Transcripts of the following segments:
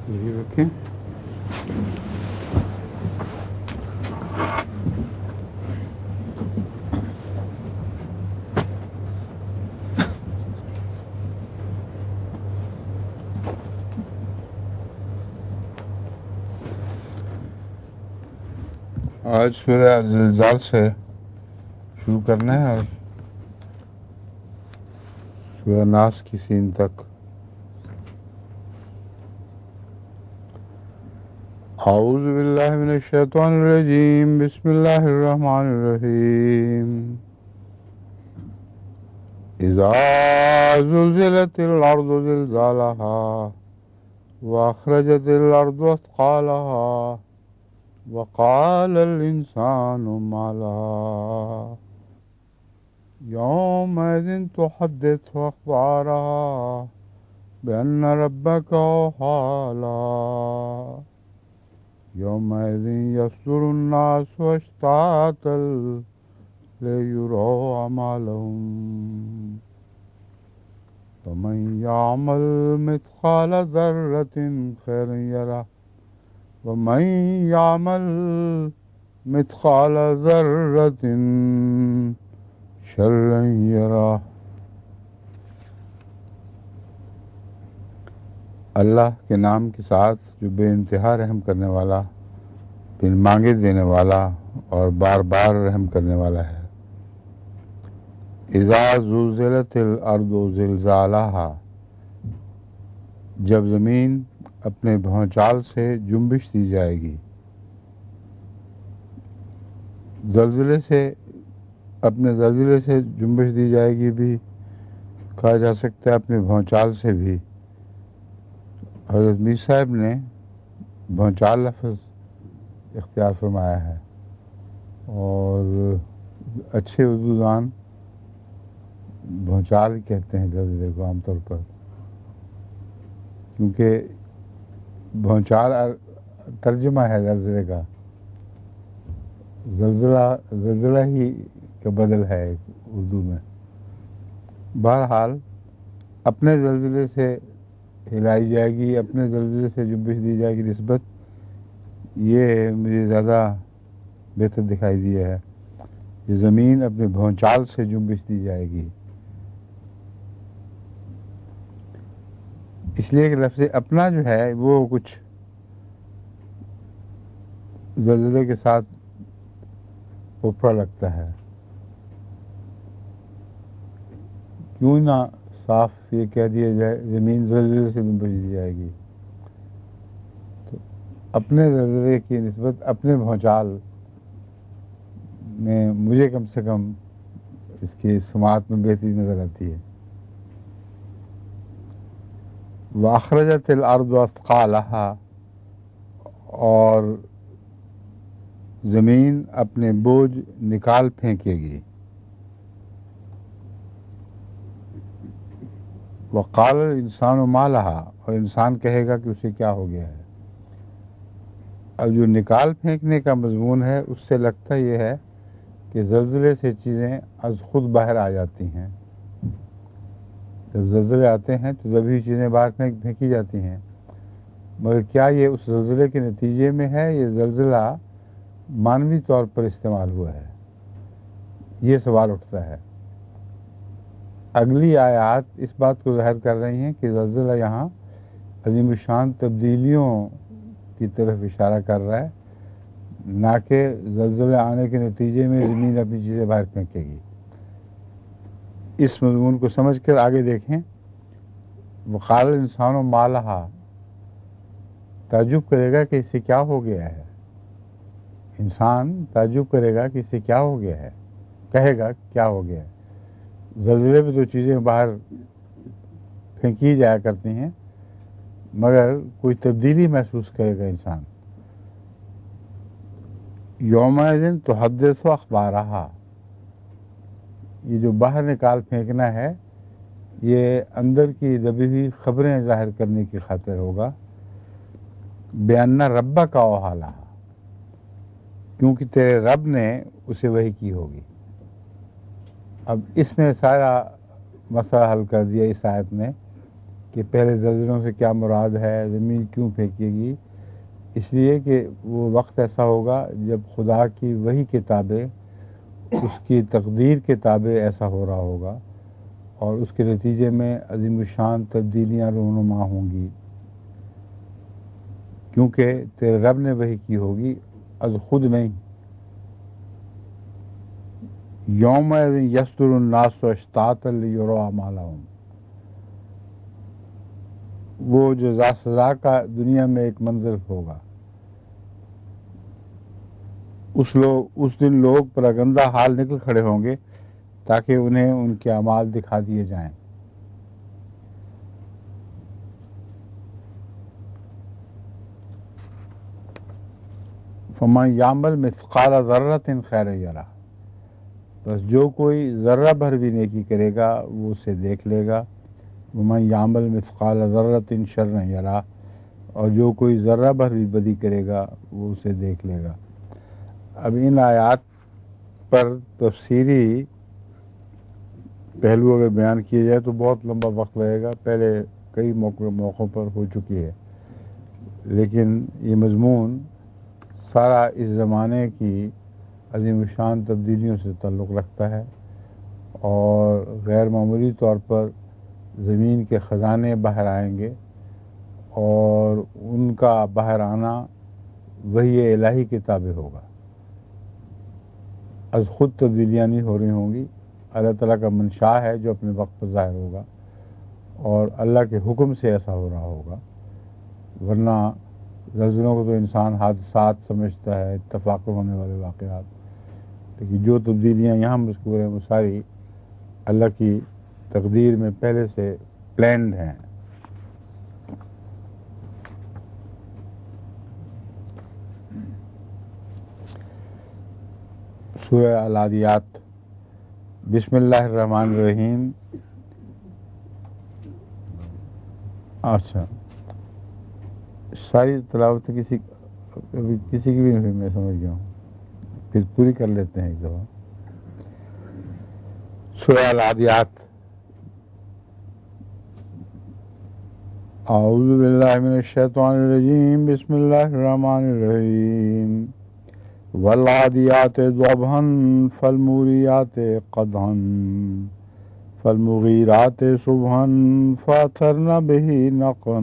یہ رکھیں. آج سورہ زلزال سے شروع کرنا ہے اور سورہ ناس کی سین تک. اعوذ باللہ من الشیطان الرجیم. بسم اللہ الرحمن الرحیم. اذا زلزلت الارض زلزالها واخرجت الارض اثقالها وقال الانسان ما لها يومئذ تحدث اخبارها بأن ربك أوحى لها يومئذ يصدر الناس أشتاتا ليروا أعمالهم فمن يعمل مثقال ذرة خيرا يره ومن يعمل مثقال ذرة شرا يره. اللہ کے نام کے ساتھ جو بے انتہا رحم کرنے والا، بن مانگے دینے والا اور بار بار رحم کرنے والا ہے. اذا زلزلت الارض زلزالها، جب زمین اپنے بھونچال سے جنبش دی جائے گی. زلزلے سے، اپنے زلزلے سے جنبش دی جائے گی بھی کہا جا سکتا ہے، اپنے بھونچال سے بھی. حضرت میر صاحب نے بھونچال لفظ اختیار فرمایا ہے اور اچھے اردو دان بھونچال کہتے ہیں زلزلے کو عام طور پر، کیونکہ بھونچال ترجمہ ہے زلزلے کا. زلزلہ ہی کا بدل ہے اردو میں. بہرحال اپنے زلزلے سے ہلائی جائے گی، اپنے زلزلے سے جنبش دی جائے گی نسبت، یہ مجھے زیادہ بہتر دکھائی دیا ہے کہ زمین اپنے بھونچال سے جنبش دی جائے گی. اس لیے کہ لفظ اپنا جو ہے وہ کچھ زلزلے کے ساتھ اوپرا لگتا ہے. کیوں نہ صاف یہ کہہ دیا جائے زمین زلزلے سے جنبش دی جائے گی. تو اپنے زلزلے کی نسبت اپنے بھونچال میں مجھے کم سے کم اس کی سماعت میں بہتری نظر آتی ہے. وَأَخْرَجَتِ الْأَرْضُ أَثْقَالَهَا، اور زمین اپنے بوجھ نکال پھینکے گی. وَقَالَ الْإِنسَانُ مَا لَهَا، اور انسان کہے گا کہ اسے کیا ہو گیا ہے. اب جو نکال پھینکنے کا مضمون ہے اس سے لگتا یہ ہے کہ زلزلے سے چیزیں از خود باہر آ جاتی ہیں. جب زلزلے آتے ہیں تو تبھی چیزیں باہر پھینکی جاتی ہیں، مگر کیا یہ اس زلزلے کے نتیجے میں ہے، یہ زلزلہ مانوی طور پر استعمال ہوا ہے؟ یہ سوال اٹھتا ہے. اگلی آیات اس بات کو ظاہر کر رہی ہیں کہ زلزلہ یہاں عظیم الشان تبدیلیوں کی طرف اشارہ کر رہا ہے، نہ کہ زلزلے آنے کے نتیجے میں زمین اپنی چیزیں باہر پھینکے گی. اس مضمون کو سمجھ کر آگے دیکھیں. وقال الانسان ما لها، تعجب کرے گا کہ اسے کیا ہو گیا ہے. انسان تعجب کرے گا کہ اسے کیا ہو گیا ہے، کہے گا کیا ہو گیا ہے. زلزلے میں تو چیزیں باہر پھینکی جایا کرتی ہیں، مگر کوئی تبدیلی محسوس کرے گا انسان. یومئذ تحدث اخبارها، یہ جو باہر نکال پھینکنا ہے یہ اندر کی دبی ہوئی خبریں ظاہر کرنے کی خاطر ہوگا. بأن ربک اوحی لہا، کیونکہ تیرے رب نے اسے وحی کی ہوگی. اب اس نے سارا مسئلہ حل کر دیا اس آیت میں کہ پہلے زلزلوں سے کیا مراد ہے، زمین کیوں پھینکے گی؟ اس لیے کہ وہ وقت ایسا ہوگا جب خدا کی وہی کتابیں، اس کی تقدیر کے تابع ایسا ہو رہا ہوگا، اور اس کے نتیجے میں عظیم الشان تبدیلیاں رونما ہوں گی، کیونکہ تیرے رب نے وہی کی ہوگی، از خود نہیں۔ یوم یصدر الناس اشتاتا لیروا اعمالہم، وہ جزا سزا کا دنیا میں ایک منظر ہوگا۔ اس دن لوگ پراگندہ حال نکل کھڑے ہوں گے تاکہ انہیں ان کے اعمال دکھا دیے جائیں۔ فمن یعمل مثقال ذرۃ خیرا یرہ، بس جو کوئی ذرہ بھر بھی نیکی کرے گا وہ اسے دیکھ لے گا۔ ومن یعمل مثقال ذرۃ شرا یرہ، اور جو کوئی ذرہ بھر بھی بدی کرے گا وہ اسے دیکھ لے گا۔ اب ان آیات پر تفسیری پہلو اگر بیان کیے جائے تو بہت لمبا وقت لگے گا، پہلے کئی موقعوں پر ہو چکی ہے، لیکن یہ مضمون سارا اس زمانے کی عظیم الشان تبدیلیوں سے تعلق رکھتا ہے، اور غیر معمولی طور پر زمین کے خزانے باہر آئیں گے، اور ان کا باہر آنا وحی الہی کے تابع ہوگا، از خود تبدیلیاں نہیں ہو رہی ہوں گی، اللہ تعالیٰ کا منشا ہے جو اپنے وقت پر ظاہر ہوگا، اور اللہ کے حکم سے ایسا ہو رہا ہوگا۔ ورنہ زلزلوں کو تو انسان حادثات سمجھتا ہے، اتفاق ہونے والے واقعات، لیکن جو تبدیلیاں یہاں مذکور ہیں وہ ساری اللہ کی تقدیر میں پہلے سے پلینڈ ہیں۔ سورہ العادیات، بسم اللہ الرحمن الرحیم۔ اچھا، ساری تلاوت کسی کی بھی نہیں ہوئی، میں سمجھ گیا ہوں، پھر پوری کر لیتے ہیں ایک دفعہ۔ سورہ العادیات، اعوذ باللہ من الشیطان الرجیم، بسم اللہ الرحمن الرحیم۔ والعادیات ضبحا فالموریات قدحا فالمغیرات صبحا فاثرن به نقعا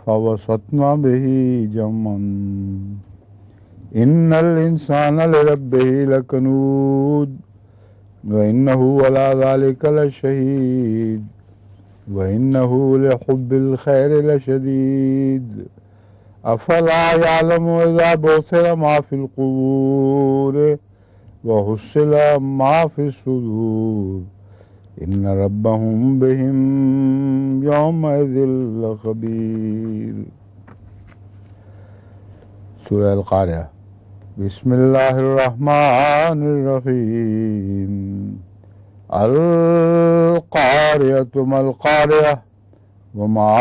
فوسطن به جمعا ان الانسان لربه لکنود وانه على ذلك لشهید وانه لحب الخير لشدید افلا يعلم اذا بعثر ما في القبور وحصل ما في الصدور ان ربهم بهم يومئذ لخبیر۔ سورہ القاریہ، بسم اللہ الرحمن الرحیم۔ القاریۃ ما القاریہ وما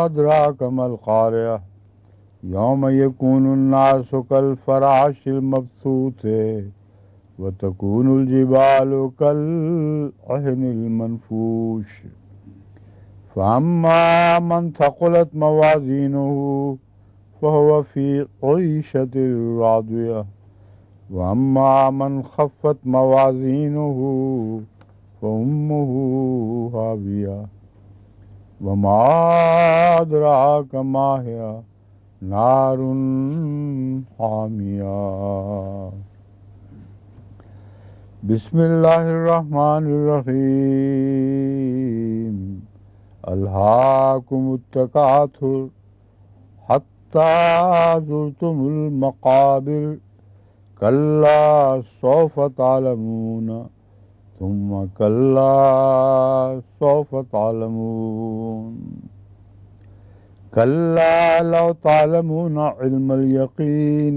ادراک ما القاریہ یوم یکون الناس کالفراش المبثوث وتکون الجبال کالعہن المنفوش فاما من ثقلت موازینہ فهو فی عیشۃ راضیہ واما من خفت موازینہ فامہ ہاویہ وما ادراک ما ہی نار حامیہ۔ بسم اللہ الرحمن الرحیم۔ الہاکم التکاثر حتی زرتم المقابر کلا سوف تعلمون ثم کلا سوف تعلمون کلا لو تعلمون علم الیقین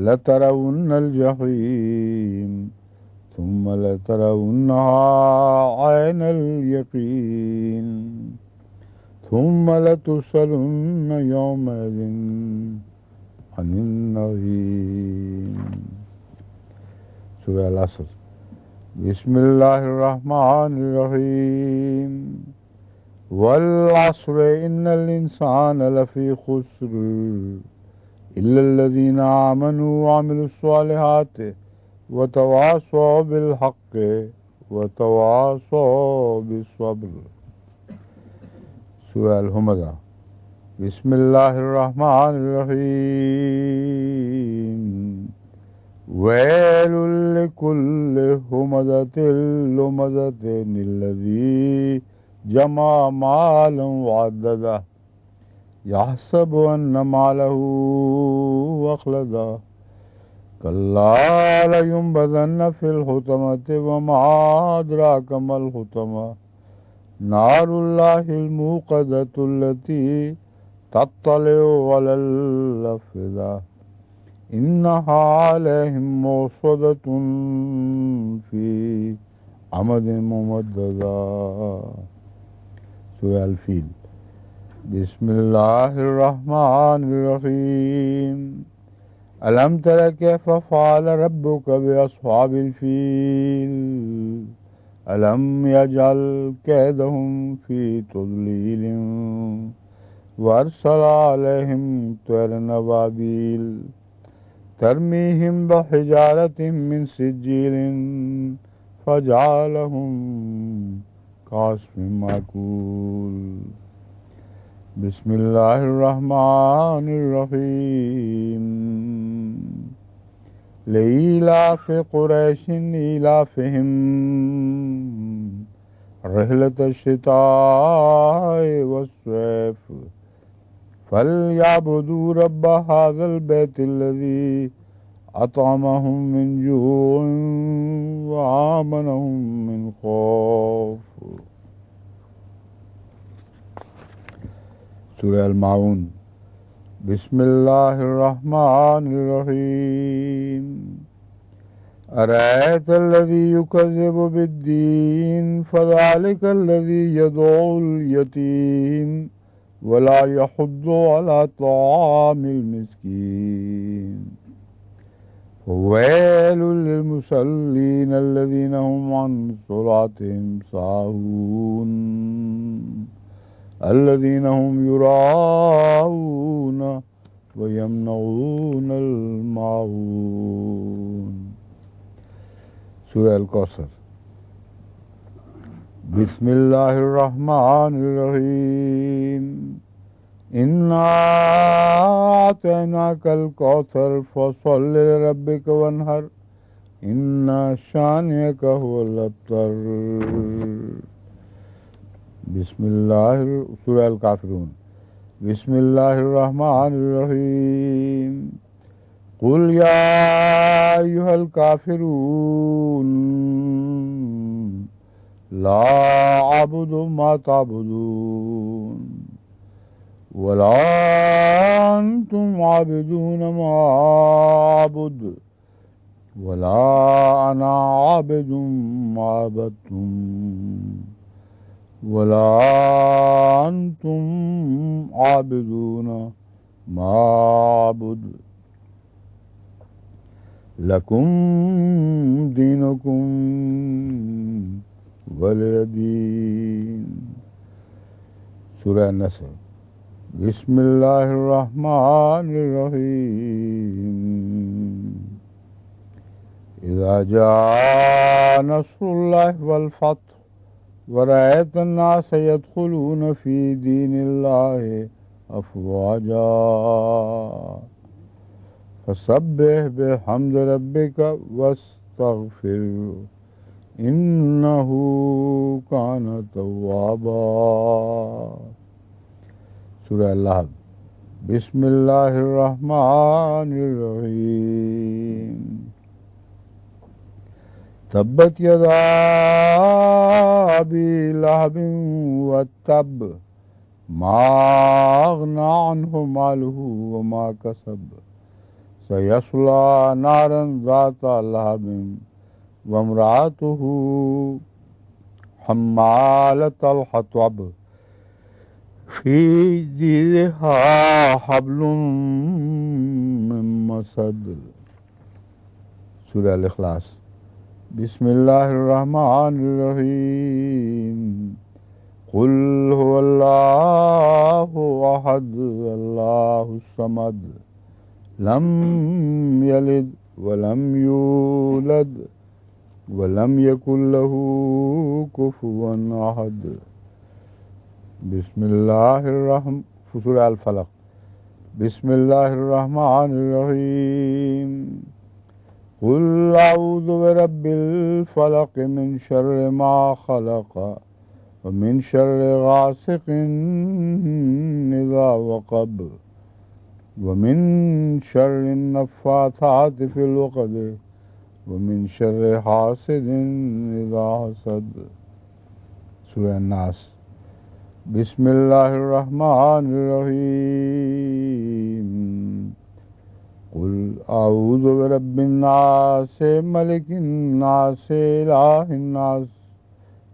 لترون الجحیم ثم لترونها عین الیقین ثم لتسألن یومئذ عن النعیم۔ سورہ العصر، بسم اللہ الرحمن الرحیم۔ والعصر إن الإنسان لفي خسر إلا الذين آمنوا وعملوا الصالحات وتواصوا بالحق وتواصوا بالصبر. سورة الهمزة. بسم الله الرحمن الرحيم. ويل لكل همزة لمزة الذي جمع مالا وعدده يحسب أن ماله أخلده كلا لينبذن في الحطمة وما أدراك ما الحطمة نار الله الموقدة التي تطلع على الأفئدة إنها عليهم موصدة في عمد ممددة. سورة الفيل. بسم الله الرحمن الرحيم. ألم تر كيف فعل ربك بأصحاب الفيل ألم يجعل كيدهم في تضليل وأرسل عليهم طيرا أبابيل ترميهم بحجارة من سجيل فجعلهم كعصف مأكول. بسم الله الرحمن الرحيم. لإيلاف قريش إيلافهم رحلة الشتاء والصيف فليعبدوا رب هذا البيت الذي أطعمهم من جوع وآمنهم من خوف. سورة المعون. بسم الله الرحمن الرحيم. أرأيت الذي يكذب بالدين فذلك الذي يدعو اليتيم ولا يحض على طعام المسكين ويل للمصلين الذين هم عن صلاتهم ساهون الذين هم يراءون ويمنعون الماعون. سورة الكوثر. بسم الله الرحمن الرحيم. إنا أعطيناك الكوثر فصل لربك وانحر إن شانئك هو الأبتر. بسم الله. سورة الكافرون. بسم الله الرحمن الرحيم. قل يا أيها الكافرون لا أعبد ما تعبدون ولا أنتم عابدون ما أعبد ولا أنا عابد ما عبدتم ولا أنتم عابدون ما أعبد لكم دينكم ولي دين. سورة النصر. بسم الله الرحمن الرحيم. إذا جاء نصر الله والفتح ورأيت الناس يدخلون في دين الله أفواجا فسبح بحمد ربك واستغفره إنه كان توابا. سورة اللهب. بسم الله الرحمن الرحيم. تبت يدا أبي لهب وتب ما أغنى عنه ماله وما كسب سيصلى نارا ذات لهب وامرأته حمالة الحطب في جيدها حبل من مسد. سورة الإخلاص. بسم الله الرحمن الرحيم. قل هو الله أحد الله الصمد لم يلد ولم يولد ولم يكن له كفوا أحد. بسم الله الرحمن سورة الفلق. بسم الله الرحمن الرحيم. قل أعوذ برب الفلق من شر ما خلق ومن شر غاسق إذا وقب ومن شر النفاثات في العقد ومن شر حاسد إذا حسد. سورة الناس. بسم الله الرحمن الرحيم. قل أعوذ برب الناس ملك الناس إله الناس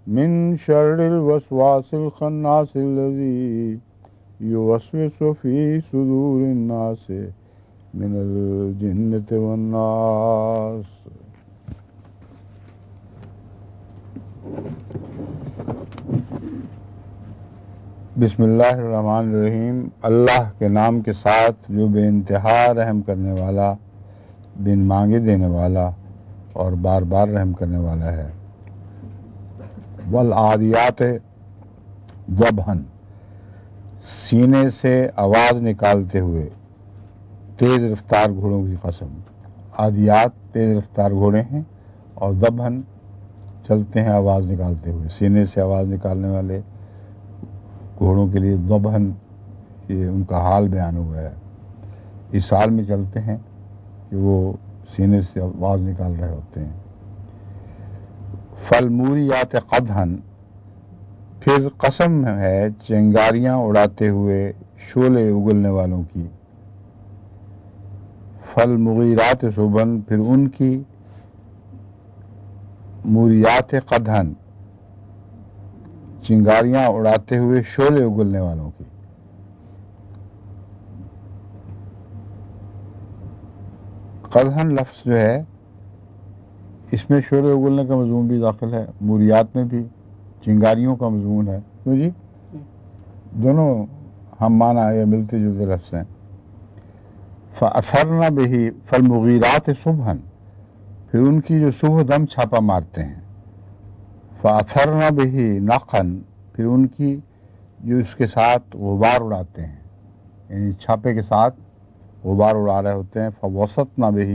من شر الوسواس الخناس الذي يوسوس في صدور الناس من الجنة والناس. بسم اللہ الرحمن الرحیم. اللہ کے نام کے ساتھ جو بے انتہا رحم کرنے والا، بن مانگے دینے والا اور بار بار رحم کرنے والا ہے. والعادیات ضبحا، سینے سے آواز نکالتے ہوئے تیز رفتار گھوڑوں کی قسم. عادیات تیز رفتار گھوڑے ہیں اور ضبحا چلتے ہیں آواز نکالتے ہوئے. سینے سے آواز نکالنے والے گھوڑوں کے لیے ضبحاً یہ ان کا حال بیان ہوا ہے. اس حال میں چلتے ہیں کہ وہ سینے سے آواز نکال رہے ہوتے ہیں. فالموریات قدحاً، پھر قسم ہے چنگاریاں اڑاتے ہوئے شعلے اگلنے والوں کی. فالمغیرات صبحاً، پھر ان کی موریات قدحاً چنگاریاں اڑاتے ہوئے شعلے اگلنے والوں کی. قدحاً لفظ جو ہے اس میں شعلے اگلنے کا مضمون بھی داخل ہے، موریات میں بھی چنگاریوں کا مضمون ہے. کیوں جی؟ دونوں ہم معنی یا ملتے جلتے لفظ ہیں. فَأَثَرْنَ بِهِ فَالْمُغِيرَاتِ صُبْحًا، پھر ان کی جو صبح دم چھاپا مارتے ہیں. فَأَثَرْنَ بِهِ نَقًا، پھر ان کی جو اس کے ساتھ غبار اڑاتے ہیں، یعنی چھاپے کے ساتھ غبار اڑا رہے ہوتے ہیں. فَوَسَطْنَ بِهِ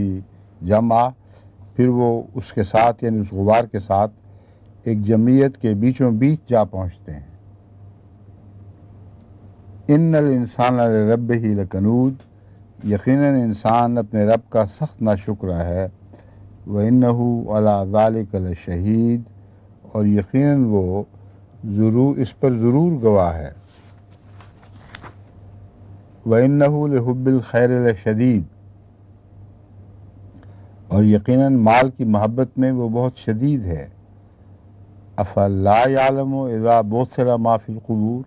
جمع، پھر وہ اس کے ساتھ یعنی اس غبار کے ساتھ ایک جمعیت کے بیچوں بیچ جا پہنچتے ہیں. اِنَّ الْإِنسَانَ لِرَبِّهِ لَكَنُودٌ، یقیناً انسان اپنے رب کا سخت ناشکرہ ہے. وَإِنَّهُ عَلَى ذَلِكَ لَشَهِيدٌ، اور یقیناً وہ ضرور اس پر ضرور گواہ ہے. وَإِنَّهُ لِحُبِّ الْخَيْرِ لَشَدِيدٌ، اور یقیناً مال کی محبت میں وہ بہت شدید ہے. أَفَلَا يَعْلَمُ إِذَا بُعْثِرَ مَا فِي الْقُبُورِ،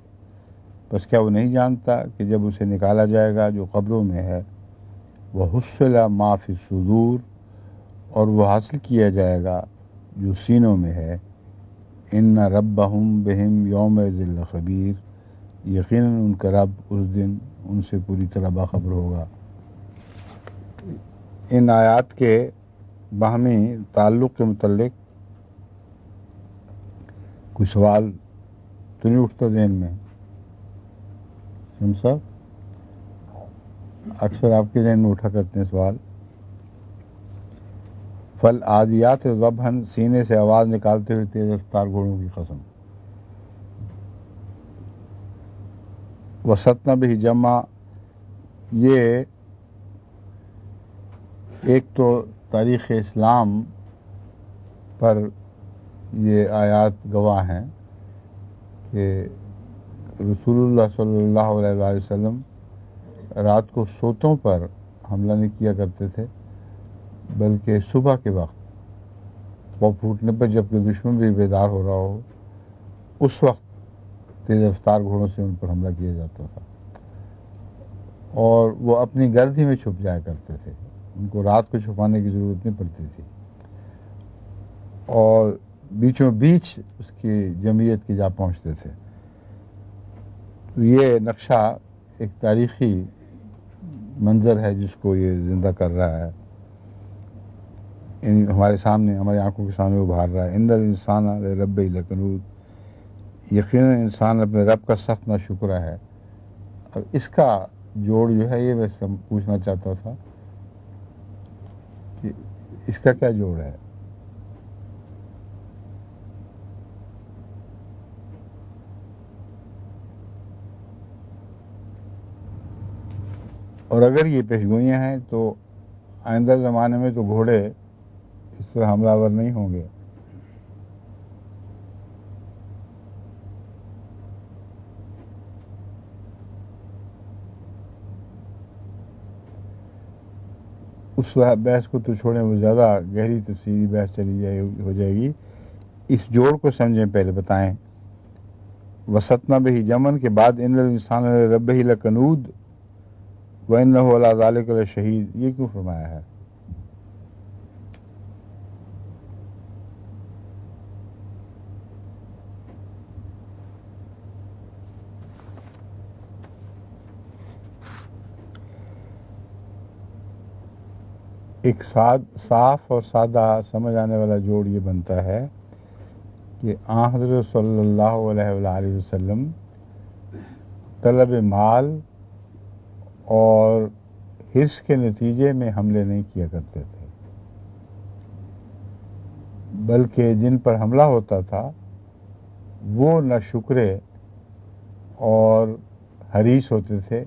بس کیا وہ نہیں جانتا کہ جب اسے نکالا جائے گا جو قبروں میں ہے. وَحُصِّلَ مَا فِي الصُّدُورِ، اور وہ حاصل کیا جائے گا جو سینوں میں ہے. إِنَّ رَبَّهُمْ بِهِمْ يَوْمَئِذٍ لَخَبِيرٌ، یقیناً ان کا رب اس دن ان سے پوری طرح باخبر ہوگا. ان آیات کے باہمی تعلق کے متعلق کوئی سوال تو نہیں اٹھتا ذہن میں؟ صاحب اکثر آپ کے ذہن میں اٹھا کرتے ہیں سوال. فالعادیات ضبحاً، سینے سے آواز نکالتے ہوئے تیز رفتار گھوڑوں کی قسم. وسطن بہ جمع، یہ ایک تو تاریخ اسلام پر یہ آیات گواہ ہیں کہ رسول اللہ صلی اللہ علیہ وآلہ وسلم رات کو سوتوں پر حملہ نہیں کیا کرتے تھے، بلکہ صبح کے وقت وہ پھوٹنے پر جبکہ دشمن بھی بیدار ہو رہا ہو اس وقت تیز رفتار گھوڑوں سے ان پر حملہ کیا جاتا تھا. اور وہ اپنی گردی میں چھپ جایا کرتے تھے، ان کو رات کو چھپانے کی ضرورت نہیں پڑتی تھی. اور بیچوں بیچ اس کی جمعیت کی جا پہنچتے تھے. تو یہ نقشہ ایک تاریخی منظر ہے جس کو یہ زندہ کر رہا ہے، ہمارے سامنے، ہماری آنکھوں کے سامنے ابھار رہا ہے۔ ان الانسان لربہ لکنود، یقیناً انسان اپنے رب کا سخت ناشکرا ہے۔ اب اس کا جوڑ جو ہے یہ میں پوچھنا چاہتا تھا کہ اس کا کیا جوڑ ہے؟ اور اگر یہ پیشگوئیاں ہیں تو آئندہ زمانے میں تو گھوڑے اس طرح حملہ آور نہیں ہوں گے۔ اس بحث کو تو چھوڑیں، وہ زیادہ گہری تفصیلی بحث ہو جائے گی۔ اس جوڑ کو سمجھیں، پہلے بتائیں۔ وسطنا بہ جمن کے بعد ان الانسان لربہ لکنود وانہ علی ذلک لشہید، یہ کیوں فرمایا ہے؟ ایک صاف اور سادہ سمجھ آنے والا جوڑ یہ بنتا ہے کہ حضرت صلی اللہ علیہ وآلہ وسلم طلب مال اور حرص کے نتیجے میں حملے نہیں کیا کرتے تھے، بلکہ جن پر حملہ ہوتا تھا وہ ناشکرے اور حریص ہوتے تھے،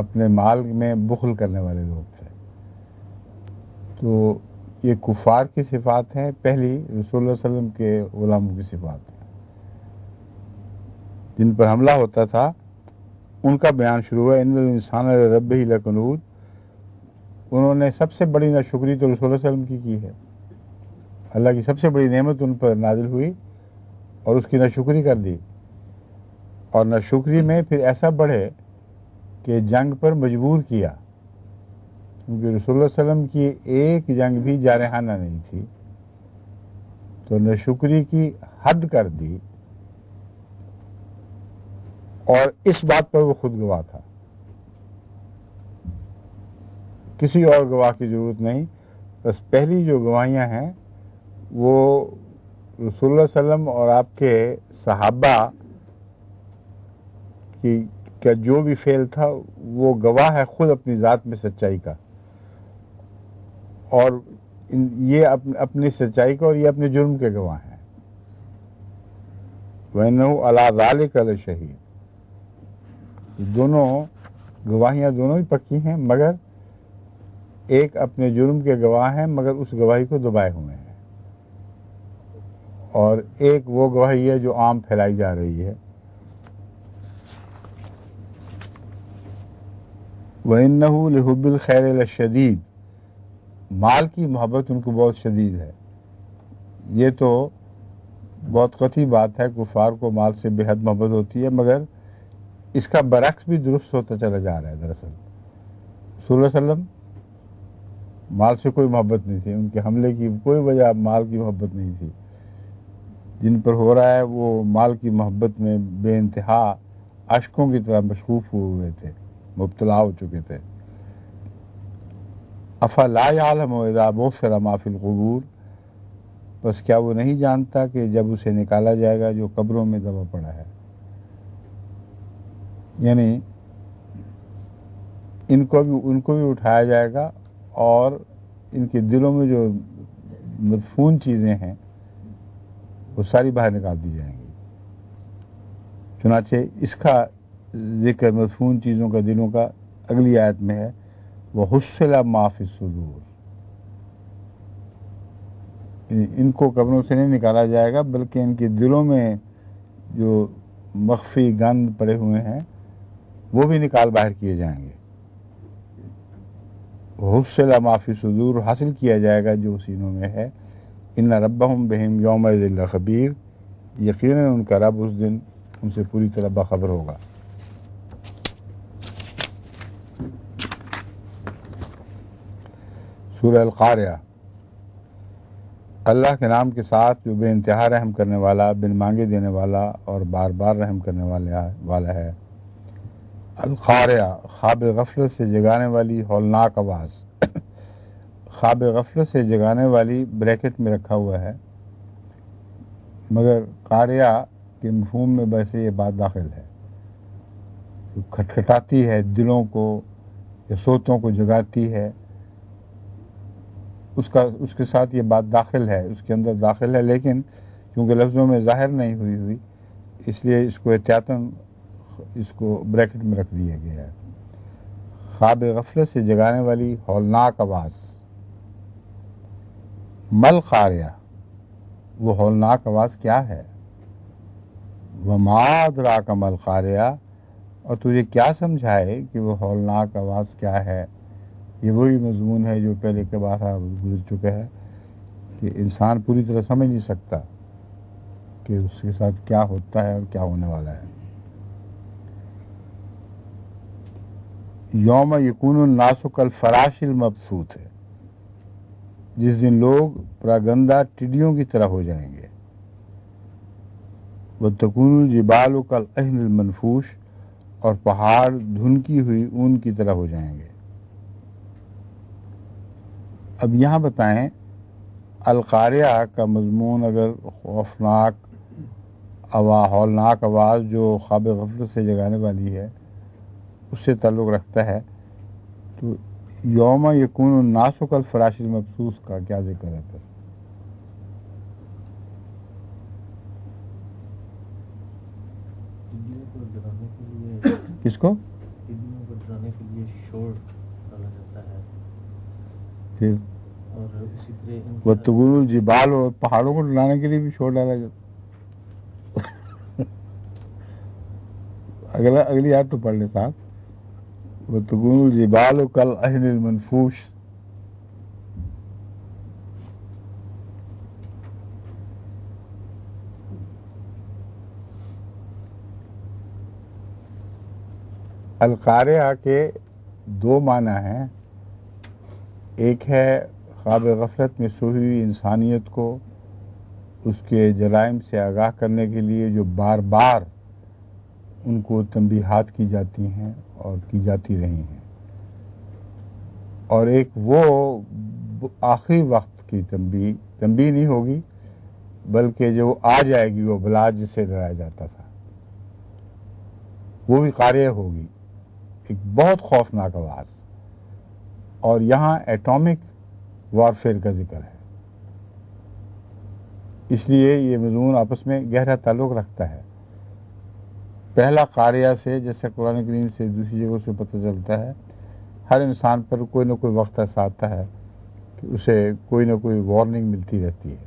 اپنے مال میں بخل کرنے والے لوگ تھے۔ تو یہ کفار کی صفات ہیں، پہلی رسول اللہ صلی اللہ علیہ وسلم کے غلاموں کی صفات ہیں۔ جن پر حملہ ہوتا تھا ان کا بیان شروع ہوا، ان الانسان لربہ لکنود۔ انہوں نے سب سے بڑی ناشکری تو رسول اللہ صلی اللہ علیہ وسلم کی ہے، اللہ کی سب سے بڑی نعمت ان پر نازل ہوئی اور اس کی ناشکری کر دی، اور ناشکری میں پھر ایسا بڑھے کہ جنگ پر مجبور کیا، کیونکہ رسول اللہ صلی اللہ علیہ وسلم کی ایک جنگ بھی جارحانہ نہیں تھی، تو ناشکری کی حد کر دی، اور اس بات پر وہ خود گواہ تھا، کسی اور گواہ کی ضرورت نہیں۔ بس پہلی جو گواہیاں ہیں وہ رسول اللہ صلی اللہ علیہ وسلم اور آپ کے صحابہ کا جو بھی فعل تھا وہ گواہ ہے خود اپنی ذات میں سچائی کا، اور یہ اپنی سچائی کا اور یہ اپنے جرم کے گواہ ہیں۔ وَإِنَّهُ عَلَىٰ ذَلِكَ لَشَهِيدٌ، دونوں گواہیاں دونوں ہی پکی ہیں، مگر ایک اپنے جرم کے گواہ ہیں مگر اس گواہی کو دبائے ہوئے ہیں، اور ایک وہ گواہی ہے جو عام پھیلائی جا رہی ہے۔ وَإِنَّهُ لِحُبِّ الْخَيْرِ لَشَدِيدٌ، مال کی محبت ان کو بہت شدید ہے۔ یہ تو بہت قطعی بات ہے، کفار کو مال سے بے حد محبت ہوتی ہے، مگر اس کا برعکس بھی درست ہوتا چلا جا رہا ہے۔ دراصل رسول اللہ صلی اللہ علیہ وسلم مال سے کوئی محبت نہیں تھی، ان کے حملے کی کوئی وجہ مال کی محبت نہیں تھی، جن پر ہو رہا ہے وہ مال کی محبت میں بے انتہا اشکوں کی طرح مشغوف ہوئے تھے، مبتلا ہو چکے تھے۔ افلا یعلم اذا بعثر ما فی القبور، بس کیا وہ نہیں جانتا کہ جب اسے نکالا جائے گا جو قبروں میں دبا پڑا ہے؟ یعنی ان کو بھی اٹھایا جائے گا اور ان کے دلوں میں جو مدفون چیزیں ہیں وہ ساری باہر نکال دی جائیں گی۔ چنانچہ اس کا ذکر مدفون چیزوں کا دلوں کا اگلی آیت میں ہے، وَحُصِّلَ مَا فِي الصُّدُورِ، ان کو قبروں سے نہیں نکالا جائے گا بلکہ ان کے دلوں میں جو مخفی گند پڑے ہوئے ہیں وہ بھی نکال باہر کیے جائیں گے۔ وَحُصِّلَ مَا فِي الصُّدُورِ، حاصل کیا جائے گا جو سینوں میں ہے۔ إِنَّ رَبَّهُمْ بِهِمْ يَوْمَئِذٍ لَخَبِيرٌ، یقیناً ان کا رب اس دن ان سے پوری طرح باخبر ہوگا۔ سورہ القاریہ، اللہ کے نام کے ساتھ جو بے انتہا رحم کرنے والا، بن مانگے دینے والا اور بار بار رحم کرنے والا ہے۔ القاریہ، خواب غفلت سے جگانے والی ہولناک آواز۔ خواب غفلت سے جگانے والی بریکٹ میں رکھا ہوا ہے، مگر قاریہ کے مفہوم میں ویسے یہ بات داخل ہے، جو کھٹکھٹاتی ہے دلوں کو یا سوتوں کو جگاتی ہے، اس کے ساتھ یہ بات داخل ہے، اس کے اندر داخل ہے، لیکن چونکہ لفظوں میں ظاہر نہیں ہوئی اس لیے اس کو احتیاطاً اس کو بریکٹ میں رکھ دیا گیا ہے۔ خواب غفلت سے جگانے والی ہولناک آواز۔ مل قاریہ، وہ ہولناک آواز کیا ہے؟ وما ادراک مل قاریہ، اور تجھے کیا سمجھائے کہ وہ ہولناک آواز کیا ہے؟ یہ وہی مضمون ہے جو پہلے کے بار گزر چکا ہے کہ انسان پوری طرح سمجھ نہیں سکتا کہ اس کے ساتھ کیا ہوتا ہے اور کیا ہونے والا ہے۔ یوم یکون الناس کالفراش المبثوث ہے، جس دن لوگ پراگندہ ٹڈیوں کی طرح ہو جائیں گے۔ وتکون الجبال کالعہن المنفوش، اور پہاڑ دھنکی ہوئی اون کی طرح ہو جائیں گے۔ اب یہاں بتائیں، القاریہ کا مضمون اگر خوفناک ہولناک آواز جو خواب غفلت سے جگانے والی ہے اس سے تعلق رکھتا ہے، تو یوم یکون الناس کالفراش المبثوث کا کیا ذکر ہے پھر؟ کس کو؟ ٹڈیوں کو ڈرانے کے لیے شور ڈالا جاتا ہے، پھر اور اسی طرح وتکون الجبال، اور پہاڑوں کو ڈرانے کے لیے بھی شور ڈالا جاتا۔ اگلی آیت تو پڑھ لیں صاحب۔ وتکون الجبال کالعہن المنفوش۔ القاریہ کے دو معنی ہیں، ایک ہے خواب غفلت میں سوئی ہوئی انسانیت کو اس کے جرائم سے آگاہ کرنے کے لیے جو بار بار ان کو تنبیہات کی جاتی ہیں اور کی جاتی رہی ہیں، اور ایک وہ آخری وقت کی تنبیہ نہیں ہوگی بلکہ جو آ جائے گی، وہ بلا جس سے ڈرایا جاتا تھا، وہ بھی قاریہ ہوگی، ایک بہت خوفناک آواز۔ اور یہاں ایٹامک وارفیئر کا ذکر ہے، اس لیے یہ مضمون آپس میں گہرا تعلق رکھتا ہے۔ پہلا قاریہ سے، جیسے قرآن کریم سے دوسری جگہوں سے پتہ چلتا ہے، ہر انسان پر کوئی نہ کوئی وقت ایسا آتا ہے کہ اسے کوئی نہ کوئی وارننگ ملتی رہتی ہے،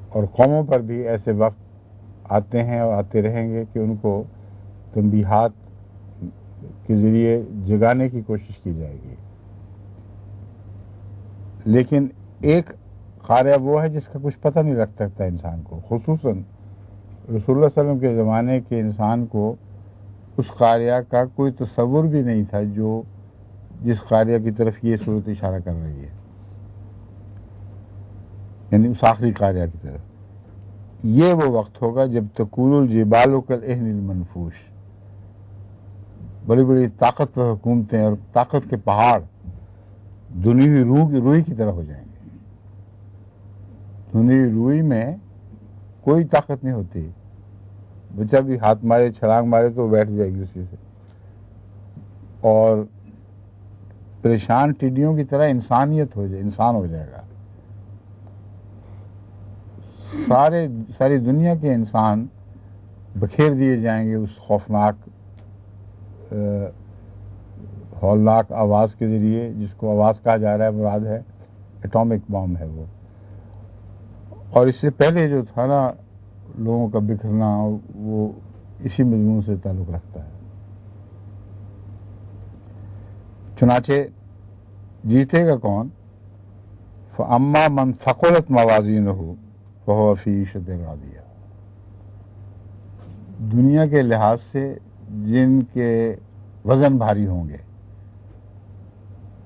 اور قوموں پر بھی ایسے وقت آتے ہیں اور آتے رہیں گے کہ ان کو تنبیہات کے ذریعے جگانے کی کوشش کی جائے گی۔ لیکن ایک قاریہ وہ ہے جس کا کچھ پتہ نہیں لگ سکتا انسان کو، خصوصاً رسول اللہ صلی اللہ علیہ وسلم کے زمانے کے انسان کو اس قاریہ کا کوئی تصور بھی نہیں تھا جس قاریہ کی طرف یہ صورت اشارہ کر رہی ہے، یعنی اس آخری قاریہ کی طرف۔ یہ وہ وقت ہوگا جب تکون الجبال کالعہن المنفوش، بڑی بڑی طاقتور حکومتیں اور طاقت کے پہاڑ دھنی ہوئی روئی کی طرح ہو جائیں گے۔ دھنی ہوئی روئی میں کوئی طاقت نہیں ہوتی، بچہ بھی ہاتھ مارے چھلانگ مارے تو بیٹھ جائے گی اسی سے، اور پریشان ٹڈیوں کی طرح انسان ہو جائے گا۔ ساری دنیا کے انسان بکھیر دیے جائیں گے اس خوفناک ہولناک آواز کے ذریعے، جس کو آواز کہا جا رہا ہے مراد ہے ایٹامک بام ہے وہ۔ اور اس سے پہلے جو تھا نا لوگوں کا بکھرنا، وہ اسی مضمون سے تعلق رکھتا ہے۔ چنانچہ جیتے گا کون؟ فَأَمَّا مَنْ ثَقُلَتْ مَوَازِينُهُ فَهُوَ فِي عِيشَةٍ راضیہ۔ دنیا کے لحاظ سے جن کے وزن بھاری ہوں گے،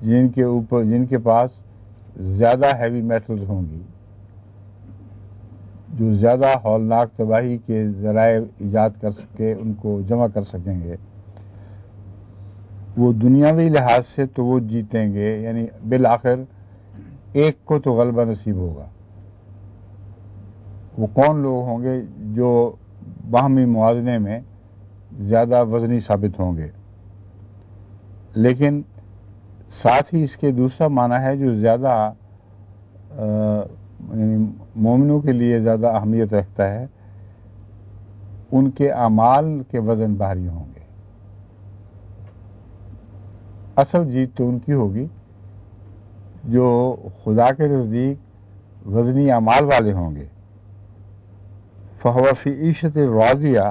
جن کے پاس زیادہ ہیوی میٹلز ہوں گی، جو زیادہ ہولناک تباہی کے ذرائع ایجاد کر سکے ان کو جمع کر سکیں گے، وہ دنیاوی لحاظ سے تو وہ جیتیں گے، یعنی بالآخر ایک کو تو غلبہ نصیب ہوگا۔ وہ کون لوگ ہوں گے جو باہمی موازنے میں زیادہ وزنی ثابت ہوں گے، لیکن ساتھ ہی اس کے دوسرا معنی ہے جو زیادہ یعنی مومنوں کے لیے زیادہ اہمیت رکھتا ہے، ان کے اعمال کے وزن بھاری ہوں گے۔ اصل جیت تو ان کی ہوگی جو خدا کے نزدیک وزنی اعمال والے ہوں گے۔ فہو فی عیشت راضیہ،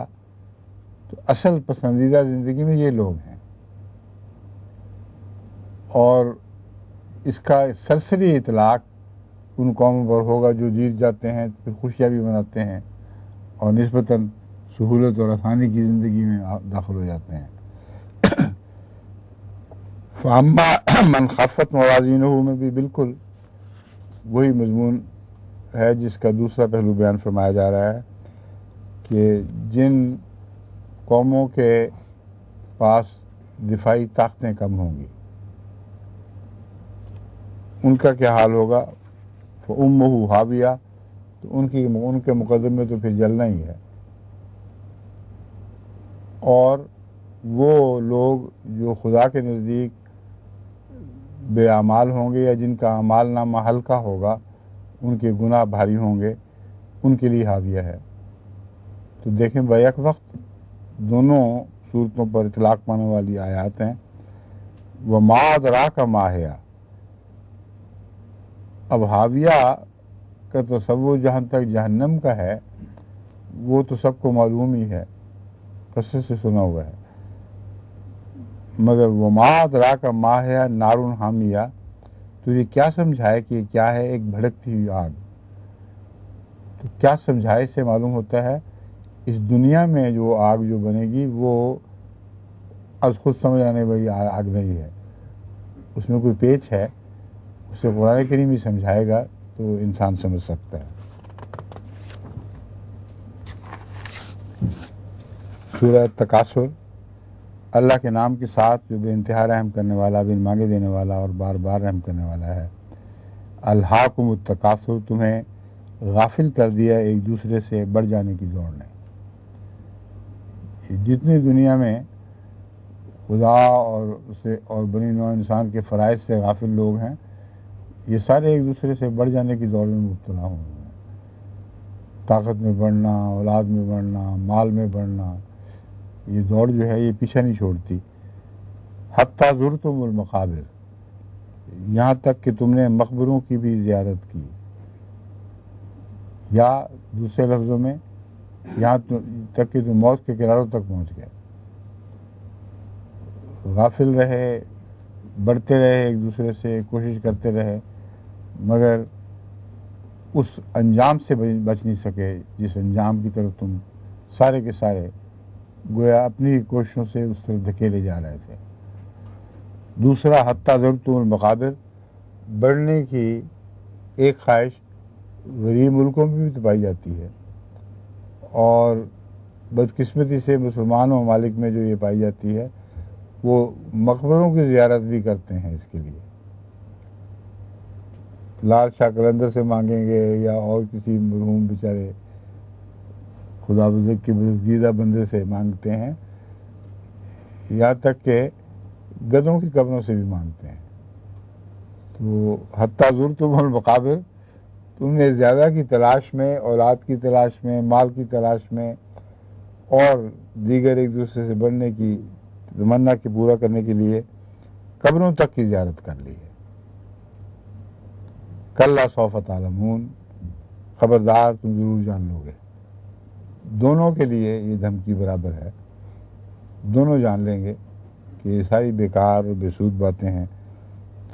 تو اصل پسندیدہ زندگی میں یہ لوگ ہیں، اور اس کا سرسری اطلاق ان قوموں پر ہوگا جو جیت جاتے ہیں، پھر خوشیاں بھی مناتے ہیں اور نسبتاً سہولت اور آسانی کی زندگی میں داخل ہو جاتے ہیں۔ فاما من خفت موازینہ میں بھی بالکل وہی مضمون ہے جس کا دوسرا پہلو بیان فرمایا جا رہا ہے کہ جن قوموں کے پاس دفاعی طاقتیں کم ہوں گی ان کا کیا حال ہوگا۔ فأمہ ہاویہ، تو ان کے مقدم میں تو پھر جلنا ہی ہے۔ اور وہ لوگ جو خدا کے نزدیک بے اعمال ہوں گے یا جن کا اعمال نامہ ہلکا ہوگا، ان کے گناہ بھاری ہوں گے، ان کے لیے حاویہ ہے۔ تو دیکھیں بیک وقت دونوں صورتوں پر اطلاق پانے والی آیات ہیں۔ وَمَا أَدْرَاكَ مَا هِيَ، اب حاویہ کا تصور جہاں تک جہنم کا ہے وہ تو سب کو معلوم ہی ہے، قصے سے سنا ہوا ہے، مگر وَمَا أَدْرَاكَ مَا هِيَ نَارٌ حامیہ، تو یہ کیا سمجھائے کہ یہ کیا ہے؟ ایک بھڑکتی ہوئی آگ۔ تو کیا سمجھائے سے معلوم ہوتا ہے اس دنیا میں جو آگ جو بنے گی وہ از خود سمجھ آنے والی آگ نہیں ہے، اس میں کوئی پیچ ہے، اسے قرآن کریم ہی سمجھائے گا تو انسان سمجھ سکتا ہے۔ سورہ تکاثر، اللہ کے نام کے ساتھ جو بے انتہا رحم کرنے والا، بن مانگے دینے والا اور بار بار رحم کرنے والا ہے۔ الہاکم التکاثر، تمہیں غافل کر دیا ایک دوسرے سے بڑھ جانے کی دوڑ نے۔ جتنی دنیا میں خدا اور بنی نوع انسان کے فرائض سے غافل لوگ ہیں، یہ سارے ایک دوسرے سے بڑھ جانے کی دوڑ میں مبتلا ہوئے ہیں۔ طاقت میں بڑھنا، اولاد میں بڑھنا، مال میں بڑھنا، یہ دوڑ جو ہے یہ پیچھے نہیں چھوڑتی۔ حتیٰ زرتم المقابر، یہاں تک کہ تم نے مقبروں کی بھی زیارت کی، یا دوسرے لفظوں میں یہاں تک کہ تم موت کے کناروں تک پہنچ گئے۔ غافل رہے، بڑھتے رہے، ایک دوسرے سے کوشش کرتے رہے، مگر اس انجام سے بچ نہیں سکے جس انجام کی طرف تم سارے کے سارے گویا اپنی کوششوں سے اس طرف دھکیلے جا رہے تھے۔ دوسرا حتیٰ زرتم المقابر، بڑھنے کی ایک خواہش غریب ملکوں میں بھی تو پائی جاتی ہے، اور بدقسمتی سے مسلمان ممالک میں جو یہ پائی جاتی ہے وہ مقبروں کی زیارت بھی کرتے ہیں۔ اس کے لیے لال شاہ قلندر سے مانگیں گے یا اور کسی مرحوم بیچارے خدا بزرگ کے برسگیدہ بندے سے مانگتے ہیں، یہاں تک کہ گدھوں کی قبروں سے بھی مانگتے ہیں۔ تو حتیٰ زرتم المقابر، تم نے زیادہ کی تلاش میں، اولاد کی تلاش میں، مال کی تلاش میں اور دیگر ایک دوسرے سے بڑھنے کی تمنا کے پورا کرنے کے لیے قبروں تک کی زیارت کر لی ہے۔ کلا سوف تعلمون، خبردار تم ضرور جان لو گے۔ دونوں کے لیے یہ دھمکی برابر ہے، دونوں جان لیں گے کہ یہ ساری بیکار اور بے سود باتیں ہیں۔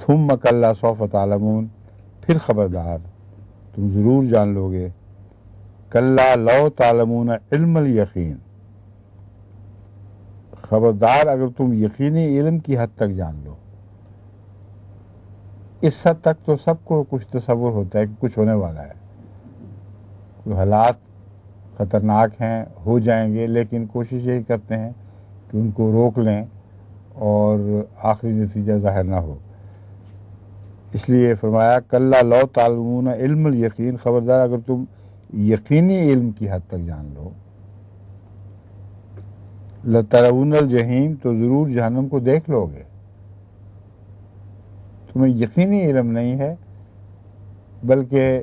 ثم کلا سوف تعلمون، پھر خبردار تم ضرور جان لو گے۔ کلا لو تعلمون علم الیقین، خبردار اگر تم یقینی علم کی حد تک جان لو۔ اس حد تک تو سب کو کچھ تصور ہوتا ہے کہ کچھ ہونے والا ہے، حالات خطرناک ہیں، ہو جائیں گے، لیکن کوشش یہی کرتے ہیں کہ ان کو روک لیں اور آخری نتیجہ ظاہر نہ ہو۔ اس لیے فرمایا کلا لو تعلمون علم الیقین، خبردار اگر تم یقینی علم کی حد تک جان لو، لترون الجحیم، تو ضرور جہنم کو دیکھ لو گے۔ تمہیں یقینی علم نہیں ہے بلکہ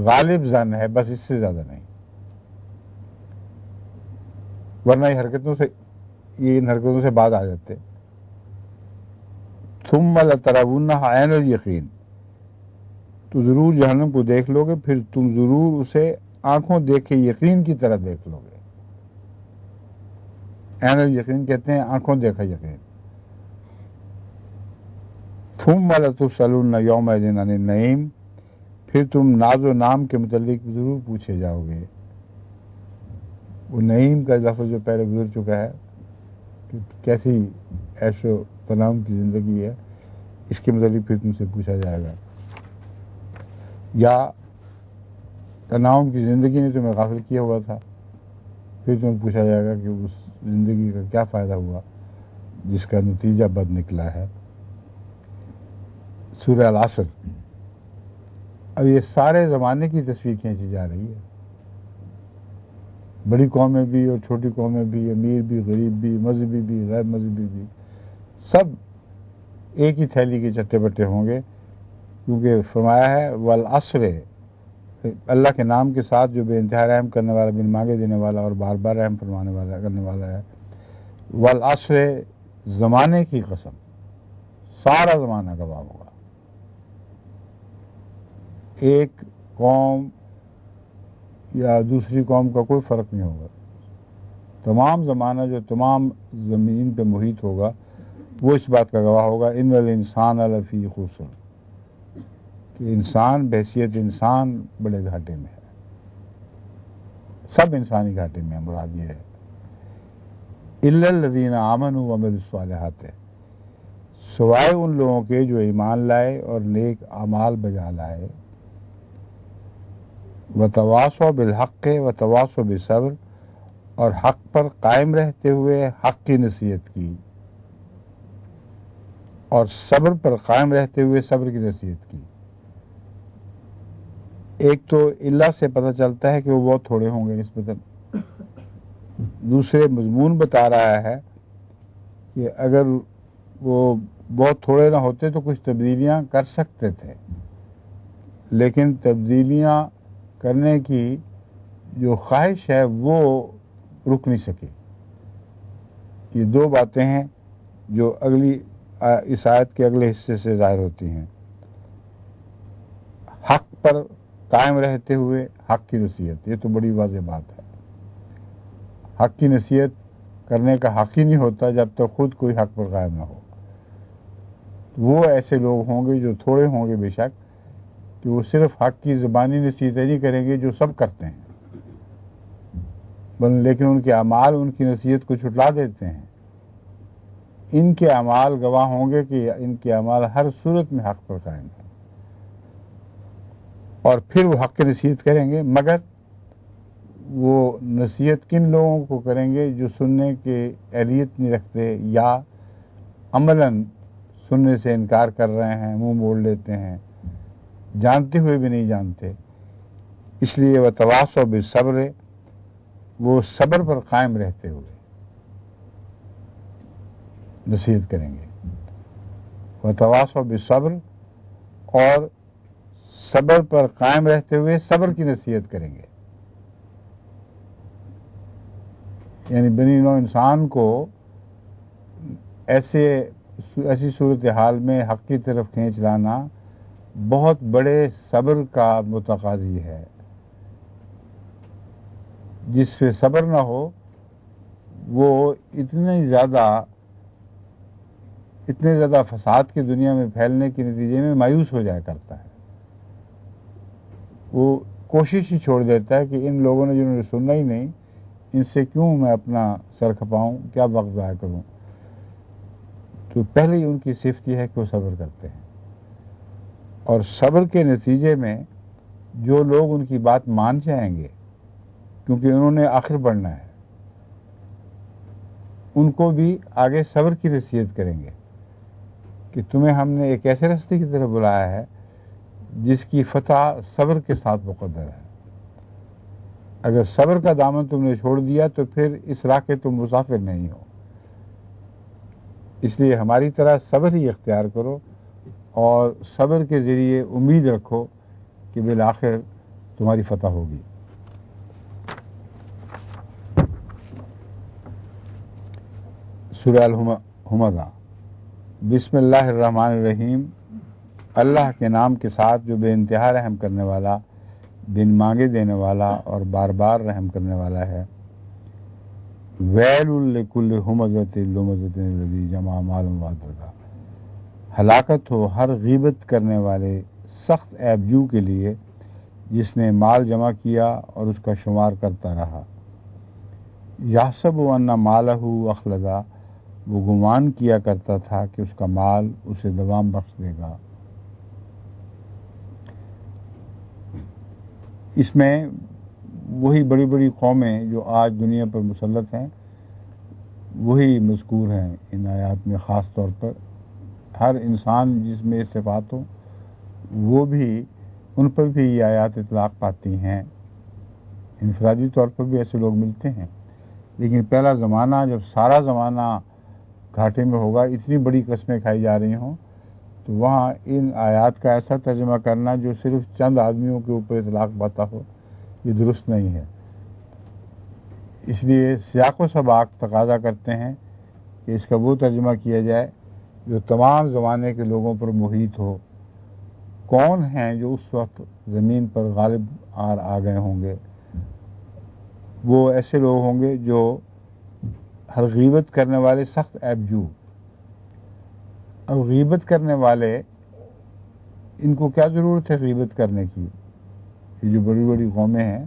غالب ظن ہے، بس اس سے زیادہ نہیں، ورنہ یہ ان حرکتوں سے بعد آ جاتے۔ ثم لترونها عین الیقین، تو ضرور جہنم کو دیکھ لو گے، پھر تم ضرور اسے آنکھوں دیکھے یقین کی طرح دیکھ لو گے۔ عین الیقین کہتے ہیں آنکھوں دیکھا یقین۔ ثم لتسألن یومئذ عن النعیم، پھر تم ناز و نام کے متعلق ضرور پوچھے جاؤ گے۔ وہ نعیم کا لفظ جو پہلے گزر چکا ہے کہ کیسی عیش و تنعم کی زندگی ہے، اس کے متعلق پھر تم سے پوچھا جائے گا۔ یا تنعم کی زندگی نے تمہیں غافل کیا ہوا تھا، پھر تمہیں پوچھا جائے گا کہ اس زندگی کا کیا فائدہ ہوا جس کا نتیجہ بد نکلا ہے۔ سورہ العصر۔ اب یہ سارے زمانے کی تصویر کھینچی جا رہی ہے، بڑی قومیں بھی اور چھوٹی قومیں بھی، امیر بھی، غریب بھی، مذہبی بھی، غیر مذہبی بھی، سب ایک ہی تھیلی کے چٹے بٹے ہوں گے، کیونکہ فرمایا ہے والعصر، اللہ کے نام کے ساتھ جو بے انتہا رحم کرنے والا، بن مانگے دینے والا اور بار بار رحم فرمانے والا کرنے والا ہے۔ والعصر، زمانے کی قسم، سارا زمانہ گواہ ہوگا۔ ایک قوم یا دوسری قوم کا کوئی فرق نہیں ہوگا، تمام زمانہ جو تمام زمین پہ محیط ہوگا وہ اس بات کا گواہ ہوگا ان الانسان لفی خسر، کہ انسان بحیثیت انسان بڑے گھاٹے میں ہے، سب انسانی گھاٹے میں ہے، مراد یہ ہے۔ الا الذین آمنوا وعملوا الصالحات، سوائے ان لوگوں کے جو ایمان لائے اور نیک اعمال بجا لائے، وتواصوا بالحق وتواصوا بالصبر، اور حق پر قائم رہتے ہوئے حق کی نصیحت کی، اور صبر پر قائم رہتے ہوئے صبر کی نصیحت کی۔ ایک تو اللہ سے پتہ چلتا ہے کہ وہ بہت تھوڑے ہوں گے نسبتاً، دوسرے مضمون بتا رہا ہے کہ اگر وہ بہت تھوڑے نہ ہوتے تو کچھ تبدیلیاں کر سکتے تھے، لیکن تبدیلیاں کرنے کی جو خواہش ہے وہ رک نہیں سکی۔ یہ دو باتیں ہیں جو اس آیت کے اگلے حصے سے ظاہر ہوتی ہیں۔ حق پر قائم رہتے ہوئے حق کی نصیحت، یہ تو بڑی واضح بات ہے۔ حق کی نصیحت کرنے کا حق ہی نہیں ہوتا جب تک خود کوئی حق پر قائم نہ ہو۔ وہ ایسے لوگ ہوں گے جو تھوڑے ہوں گے بے شک، کہ وہ صرف حق کی زبانی نصیحتیں نہیں کریں گے جو سب کرتے ہیں، لیکن ان کے اعمال ان کی نصیحت کو چھٹلا دیتے ہیں۔ ان کے اعمال گواہ ہوں گے کہ ان کے اعمال ہر صورت میں حق پر قائم ہیں، اور پھر وہ حق کی نصیحت کریں گے، مگر وہ نصیحت کن لوگوں کو کریں گے؟ جو سننے کے اہلیت نہیں رکھتے یا عملاً سننے سے انکار کر رہے ہیں، منہ موڑ لیتے ہیں، جانتے ہوئے بھی نہیں جانتے۔ اس لیے وتواصوا بالصبر، وہ صبر پر قائم رہتے ہوئے نصیحت کریں گے۔ وتواصوا بالصبر، اور صبر پر قائم رہتے ہوئے صبر کی نصیحت کریں گے۔ یعنی بنی نوع انسان کو ایسی صورتحال میں حق کی طرف کھینچ لانا بہت بڑے صبر کا متقاضی ہے۔ جس سے صبر نہ ہو وہ اتنے زیادہ فساد کی دنیا میں پھیلنے کے نتیجے میں مایوس ہو جایا کرتا ہے۔ وہ کوشش ہی چھوڑ دیتا ہے کہ ان لوگوں نے جنہوں نے سننا ہی نہیں، ان سے کیوں میں اپنا سر کھپاؤں، کیا وقت ضائع کروں۔ تو پہلے ہی ان کی صفت یہ ہے کہ وہ صبر کرتے ہیں، اور صبر کے نتیجے میں جو لوگ ان کی بات مان جائیں گے کیونکہ انہوں نے آخر بڑھنا ہے، ان کو بھی آگے صبر کی نصیحت کریں گے کہ تمہیں ہم نے ایک ایسے راستے کی طرف بلایا ہے جس کی فتح صبر کے ساتھ مقدر ہے۔ اگر صبر کا دامن تم نے چھوڑ دیا تو پھر اس راہ کے تم مسافر نہیں ہو، اس لیے ہماری طرح صبر ہی اختیار کرو اور صبر کے ذریعے امید رکھو کہ بالآخر تمہاری فتح ہوگی۔ سورہ الحمزہ۔ بسم اللہ الرحمن الرحیم، اللہ کے نام کے ساتھ جو بے انتہا رحم کرنے والا، بن مانگے دینے والا اور بار بار رحم کرنے والا ہے۔ ویل لکل ہمزۃ لمزۃ الذی جمع مالا وعددا، ہلاکت ہو ہر غیبت کرنے والے سخت عیب جو کے لیے جس نے مال جمع کیا اور اس کا شمار کرتا رہا۔ یحسب ان مالہ اخلدا، وہ گمان کیا کرتا تھا کہ اس کا مال اسے دوام بخش دے گا۔ اس میں وہی بڑی بڑی قومیں جو آج دنیا پر مسلط ہیں وہی مذکور ہیں ان آیات میں، خاص طور پر ہر انسان جس میں صفات ہو وہ بھی، ان پر بھی یہ آیات اطلاق پاتی ہیں۔ انفرادی طور پر بھی ایسے لوگ ملتے ہیں، لیکن پہلا زمانہ جب سارا زمانہ گھاٹے میں ہوگا، اتنی بڑی قسمیں کھائی جا رہی ہوں، تو وہاں ان آیات کا ایسا ترجمہ کرنا جو صرف چند آدمیوں کے اوپر اطلاق پاتا ہو، یہ درست نہیں ہے۔ اس لیے سیاق و سباق تقاضا کرتے ہیں کہ اس کا وہ ترجمہ کیا جائے جو تمام زمانے کے لوگوں پر محیط ہو۔ کون ہیں جو اس وقت زمین پر غالب آ گئے ہوں گے؟ وہ ایسے لوگ ہوں گے جو ہر غیبت کرنے والے سخت عیب جو۔ اب غیبت کرنے والے، ان کو کیا ضرورت ہے غیبت کرنے کی؟ یہ جو بڑی بڑی قومیں ہیں،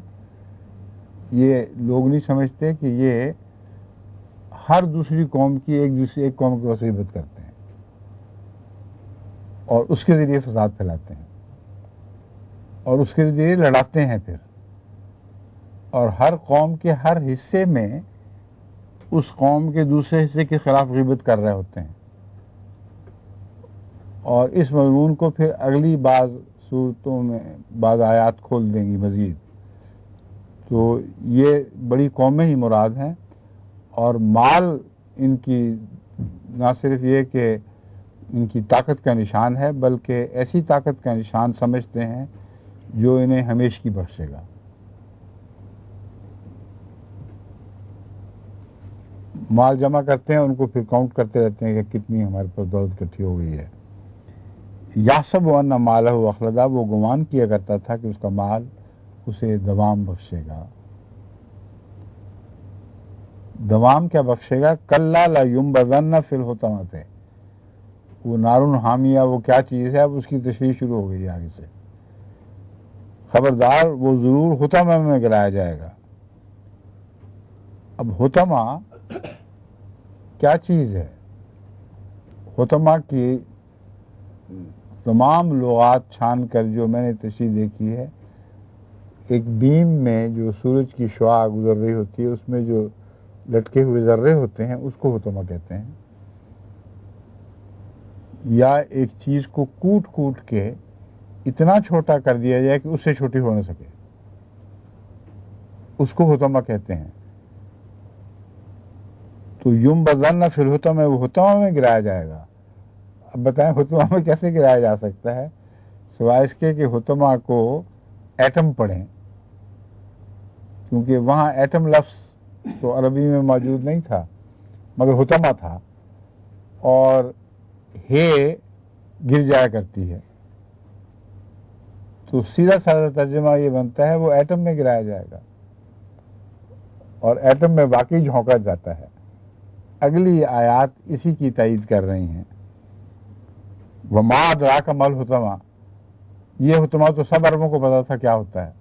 یہ لوگ نہیں سمجھتے کہ یہ ہر دوسری قوم کی ایک قوم کی غیبت کرتے ہیں اور اس کے ذریعے فساد پھیلاتے ہیں اور اس کے ذریعے لڑاتے ہیں پھر، اور ہر قوم کے ہر حصے میں اس قوم کے دوسرے حصے کے خلاف غیبت کر رہے ہوتے ہیں، اور اس مضمون کو پھر اگلی بعض صورتوں میں بعض آیات کھول دیں گی مزید۔ تو یہ بڑی قومیں ہی مراد ہیں، اور مال ان کی نہ صرف یہ کہ ان کی طاقت کا نشان ہے، بلکہ ایسی طاقت کا نشان سمجھتے ہیں جو انہیں ہمیشگی بخشے گا۔ مال جمع کرتے ہیں، ان کو پھر کاؤنٹ کرتے رہتے ہیں کہ کتنی ہمارے پاس دولت اکٹھی ہو گئی ہے۔ یحسب ان مالہ اخلدا، وہ گمان کیا کرتا تھا کہ اس کا مال اسے دوام بخشے گا۔ دوام کیا بخشے گا؟ کلا لا ینبذن فی الحطمۃ، وہ نارن حامیہ وہ کیا چیز ہے؟ اب اس کی تشریح شروع ہو گئی آگے سے۔ خبردار، وہ ضرور حطمہ میں گرایا جائے گا۔ اب حطمہ کیا چیز ہے؟ حطمہ کی تمام لغات چھان کر جو میں نے تشریح دیکھی ہے، ایک بیم میں جو سورج کی شعاع گزر رہی ہوتی ہے، اس میں جو لٹکے ہوئے ذرے ہوتے ہیں اس کو حطمہ کہتے ہیں۔ یا ایک چیز کو کوٹ کوٹ کے اتنا چھوٹا کر دیا جائے کہ اس سے چھوٹی ہو نہ سکے، اس کو حطمہ کہتے ہیں۔ تو ینبذن فی الحطمہ، وہ حطمہ میں گرایا جائے گا۔ اب بتائیں حطمہ میں کیسے گرایا جا سکتا ہے؟ سوائے اس کے کہ حطمہ کو ایٹم پڑھیں، کیونکہ وہاں ایٹم لفظ تو عربی میں موجود نہیں تھا مگر حطمہ تھا، اور ہے گر جایا کرتی ہے، تو سیدھا سادہ ترجمہ یہ بنتا ہے وہ ایٹم میں گرایا جائے گا، اور ایٹم میں واقعی جھونکا جاتا ہے۔ اگلی آیات اسی کی تائید کر رہی ہیں۔ وما ادراک ما الحطمہ، یہ حطمہ تو سب عربوں کو پتا تھا کیا ہوتا ہے۔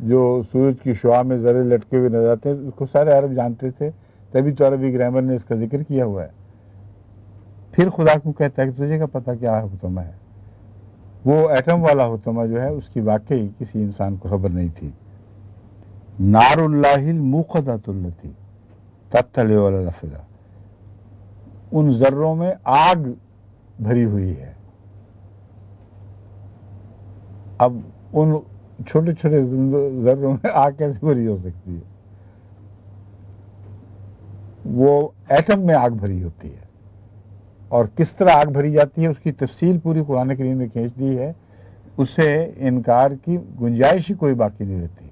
جو سورج کی شعاع میں ذرے لٹکے ہوئے نظر آتے ہیں اس کو سارے عرب جانتے تھے، تبھی تو عربی گرامر نے اس کا ذکر کیا ہوا ہے۔ پھر خدا کو کہتا ہے کہ تجھے کا پتہ کیا حطمہ ہے؟ وہ ایٹم والا ہوتما جو ہے اس کی واقعی کسی انسان کو خبر نہیں تھی. نار اللہ الموقدۃ التی تطلع علی الافئدہ، ان ذروں میں آگ بھری ہوئی ہے. اب ان چھوٹے چھوٹے ذروں میں آگ کیسے بھری ہو سکتی ہے؟ وہ ایٹم میں آگ بھری ہوتی ہے. اور کس طرح آگ بھری جاتی ہے اس کی تفصیل پوری قرآن کریم نے کھینچ دی ہے. اس سے انکار کی گنجائش ہی کوئی باقی نہیں رہتی.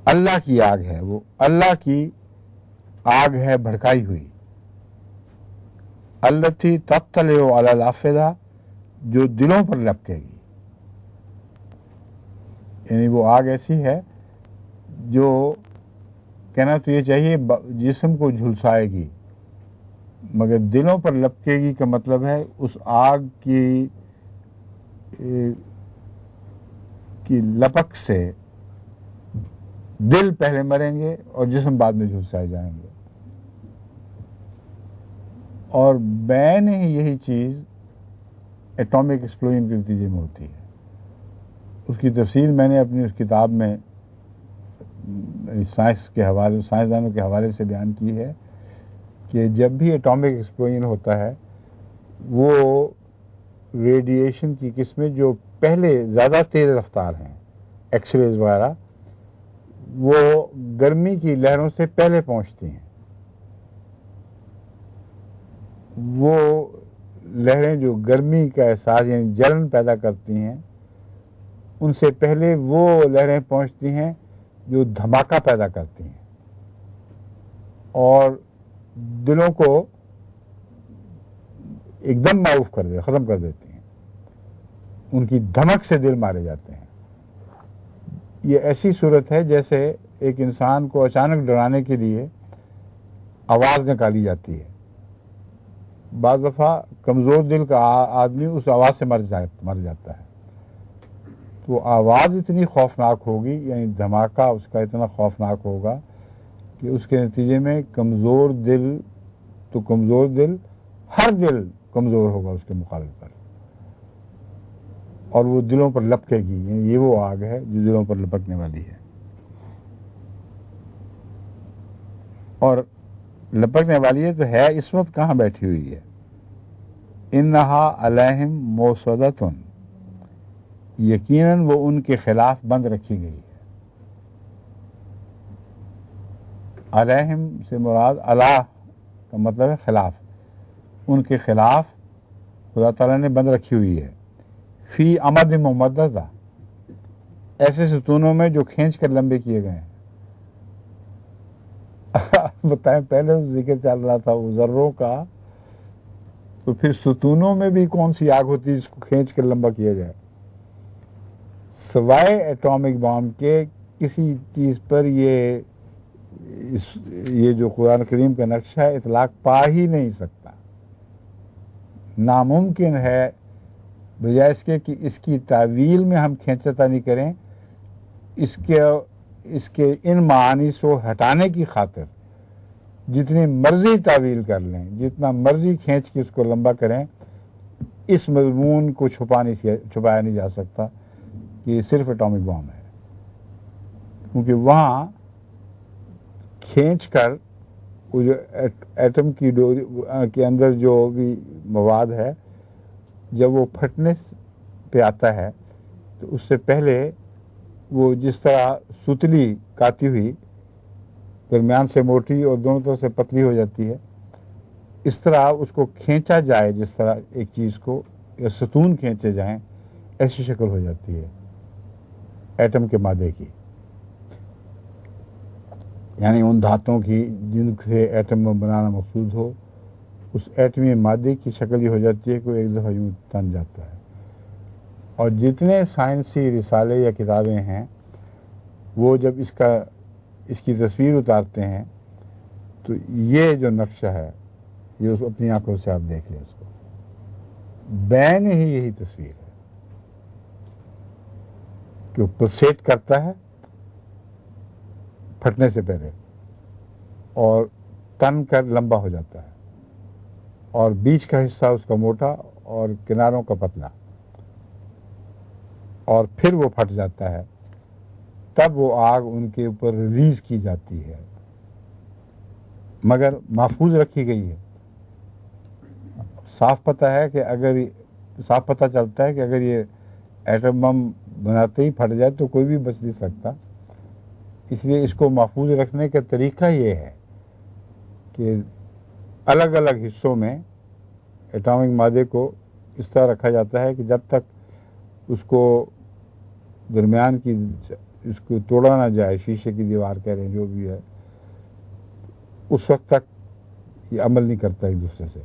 اللہ کی آگ ہے، وہ اللہ کی آگ ہے بھڑکائی ہوئی. التی تطلع علی الافئدہ، جو دلوں پر لپکے گی. یعنی وہ آگ ایسی ہے جو کہنا تو یہ چاہیے جسم کو جھلسائے گی، مگر دلوں پر لپکے گی کا مطلب ہے اس آگ کی لپک سے دل پہلے مریں گے اور جسم بعد میں جھلسائے جائیں گے. اور بین ہی یہی چیز ایٹامک ایکسپلوژن کے نتیجے میں ہوتی ہے. اس کی تفصیل میں نے اپنی اس کتاب میں سائنس کے حوالے، سائنسدانوں کے حوالے سے بیان کی ہے کہ جب بھی ایٹامک ایکسپلوژن ہوتا ہے وہ ریڈیشن کی قسمیں جو پہلے زیادہ تیز رفتار ہیں، ایکس ریز وغیرہ، وہ گرمی کی لہروں سے پہلے پہنچتی ہیں. وہ لہریں جو گرمی کا احساس یعنی جلن پیدا کرتی ہیں، ان سے پہلے وہ لہریں پہنچتی ہیں جو دھماکہ پیدا کرتی ہیں اور دلوں کو ایک دم معروف ختم کر دیتی ہیں. ان کی دھمک سے دل مارے جاتے ہیں. یہ ایسی صورت ہے جیسے ایک انسان کو اچانک ڈرانے کے لیے آواز نکالی جاتی ہے. بعض دفعہ کمزور دل کا آدمی اس آواز سے مر جاتا ہے. تو آواز اتنی خوفناک ہوگی، یعنی دھماکہ اس کا اتنا خوفناک ہوگا کہ اس کے نتیجے میں کمزور دل ہر دل کمزور ہوگا اس کے مقابلے پر، اور وہ دلوں پر لپکے گی. یعنی یہ وہ آگ ہے جو دلوں پر لپکنے والی ہے. اور لپکنے والی ہے تو ہے اس وقت کہاں بیٹھی ہوئی ہے؟ انہا علیہم موصدۃ، یقیناً وہ ان کے خلاف بند رکھی گئی ہے. علیہم سے مراد علیہ کا مطلب ہے خلاف. ان کے خلاف خدا تعالیٰ نے بند رکھی ہوئی ہے. فی امد ممددہ، ایسے ستونوں میں جو کھینچ کر لمبے کیے گئے ہیں. بتائیں، پہلے ذکر چل رہا تھا وہ ذروں کا، تو پھر ستونوں میں بھی کون سی آگ ہوتی ہے جس کو کھینچ کر لمبا کیا جائے؟ سوائے ایٹامک بام کے کسی چیز پر یہ جو قرآن کریم کا نقشہ ہے اطلاق پا ہی نہیں سکتا. ناممکن ہے، بجائے اس کے کہ اس کی تعویل میں ہم کھینچتانی کریں، اس کے ان معانی سے ہٹانے کی خاطر جتنی مرضی تعویل کر لیں، جتنا مرضی کھینچ کے اس کو لمبا کریں، اس مضمون کو چھپایا نہیں جا سکتا کہ یہ صرف ایٹامک بام ہے. کیونکہ وہاں کھینچ کر وہ جو ایٹم کی ڈوری کے اندر جو بھی مواد ہے، جب وہ پھٹنے پہ آتا ہے تو اس سے پہلے وہ جس طرح ستلی کاتی ہوئی درمیان سے موٹی اور دونوں طرف سے پتلی ہو جاتی ہے، اس طرح اس کو کھینچا جائے، جس طرح ایک چیز کو یا ستون کھینچے جائیں، ایسی شکل ہو جاتی ہے ایٹم کے مادے کی. یعنی ان دھاتوں کی جن سے ایٹم بنانا مقصود ہو، اس ایٹمی مادے کی شکل یہ ہو جاتی ہے کہ وہ ایک دفعہ یوں تن جاتا ہے. اور جتنے سائنسی رسالے یا کتابیں ہیں وہ جب اس کی تصویر اتارتے ہیں تو یہ جو نقشہ ہے یہ اس اپنی آنکھوں سے آپ دیکھ لیں، اس کو بین ہی یہی تصویر ہے کہ وہ پلسیٹ کرتا ہے پھٹنے سے پہلے اور تن کر لمبا ہو جاتا ہے، اور بیچ کا حصہ اس کا موٹا اور کناروں کا پتلا. اور پھر وہ پھٹ جاتا ہے، تب وہ آگ ان کے اوپر ریلیز کی جاتی ہے، مگر محفوظ رکھی گئی ہے۔ صاف پتہ چلتا ہے کہ اگر یہ ایٹم بم بناتے ہی پھٹ جائے تو کوئی بھی بچ نہیں سکتا، اس لیے اس کو محفوظ رکھنے کا طریقہ یہ ہے کہ الگ الگ حصوں میں ایٹامک مادے کو اس طرح رکھا جاتا ہے کہ جب تک اس کو درمیان کی اس کو توڑا نہ جائے، شیشے کی دیوار کہہ رہے ہیں جو بھی ہے، اس وقت تک یہ عمل نہیں کرتا ایک دوسرے سے۔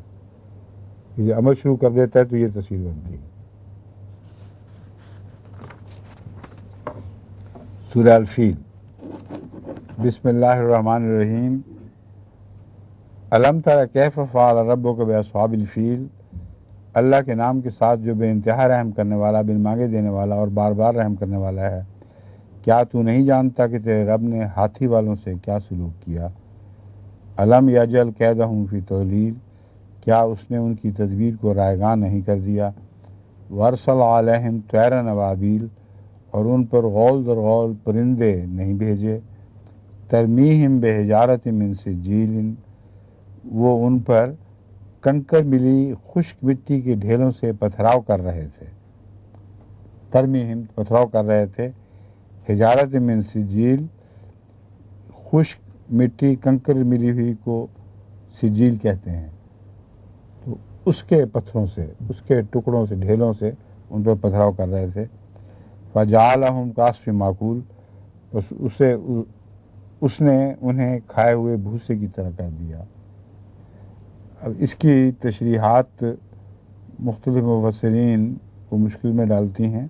یہ عمل شروع کر دیتا ہے تو یہ تصویر بنتی ہے۔ سورہ الفیل، بسم اللہ الرحمن الرحیم۔ الم تر کیف فعل ربک باصحاب الفیل، اللہ کے نام کے ساتھ جو بے انتہا رحم کرنے والا، بن مانگے دینے والا اور بار بار رحم کرنے والا ہے، کیا تو نہیں جانتا کہ تیرے رب نے ہاتھی والوں سے کیا سلوک کیا؟ الم یجعل کیدہم فی تضلیل، کیا اس نے ان کی تدبیر کو رائگاں نہیں کر دیا؟ وارسل علیہم طیرا ابابیل، اور ان پر غول در غول پرندے نہیں بھیجے؟ ترمیہم بحجارۃ من سجیل، وہ ان پر کنکر ملی خشک مٹی کے ڈھیلوں سے پتھراؤ کر رہے تھے۔ ترمیہم پتھراؤ کر رہے تھے، حجارت من سجیل خشک مٹی کنکر ملی ہوئی کو سجیل کہتے ہیں، تو اس کے پتھروں سے، اس کے ٹکڑوں سے، ڈھیلوں سے ان پر پتھراؤ کر رہے تھے۔ فجعلہم کعصف معقول، بس اس نے انہیں کھائے ہوئے بھوسے کی طرح کر دیا۔ اب اس کی تشریحات مختلف مفسرین کو مشکل میں ڈالتی ہیں،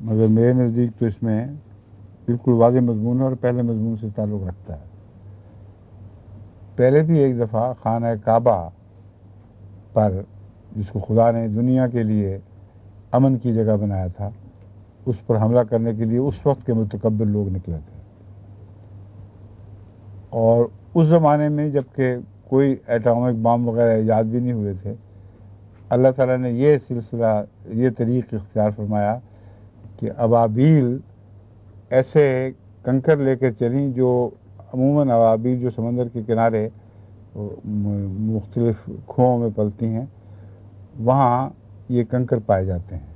مگر میرے نزدیک تو اس میں بالکل واضح مضمون ہے اور پہلے مضمون سے تعلق رکھتا ہے۔ پہلے بھی ایک دفعہ خانہ کعبہ پر، جس کو خدا نے دنیا کے لیے امن کی جگہ بنایا تھا، اس پر حملہ کرنے کے لیے اس وقت کے متکبر لوگ نکلے تھے، اور اس زمانے میں جبکہ کوئی ایٹامک بام وغیرہ ایجاد بھی نہیں ہوئے تھے، اللہ تعالیٰ نے یہ سلسلہ، یہ طریق اختیار فرمایا کہ ابابیل ایسے کنکر لے کر چلیں، جو عموماً ابابیل جو سمندر کے کنارے مختلف کھوؤں میں پلتی ہیں، وہاں یہ کنکر پائے جاتے ہیں،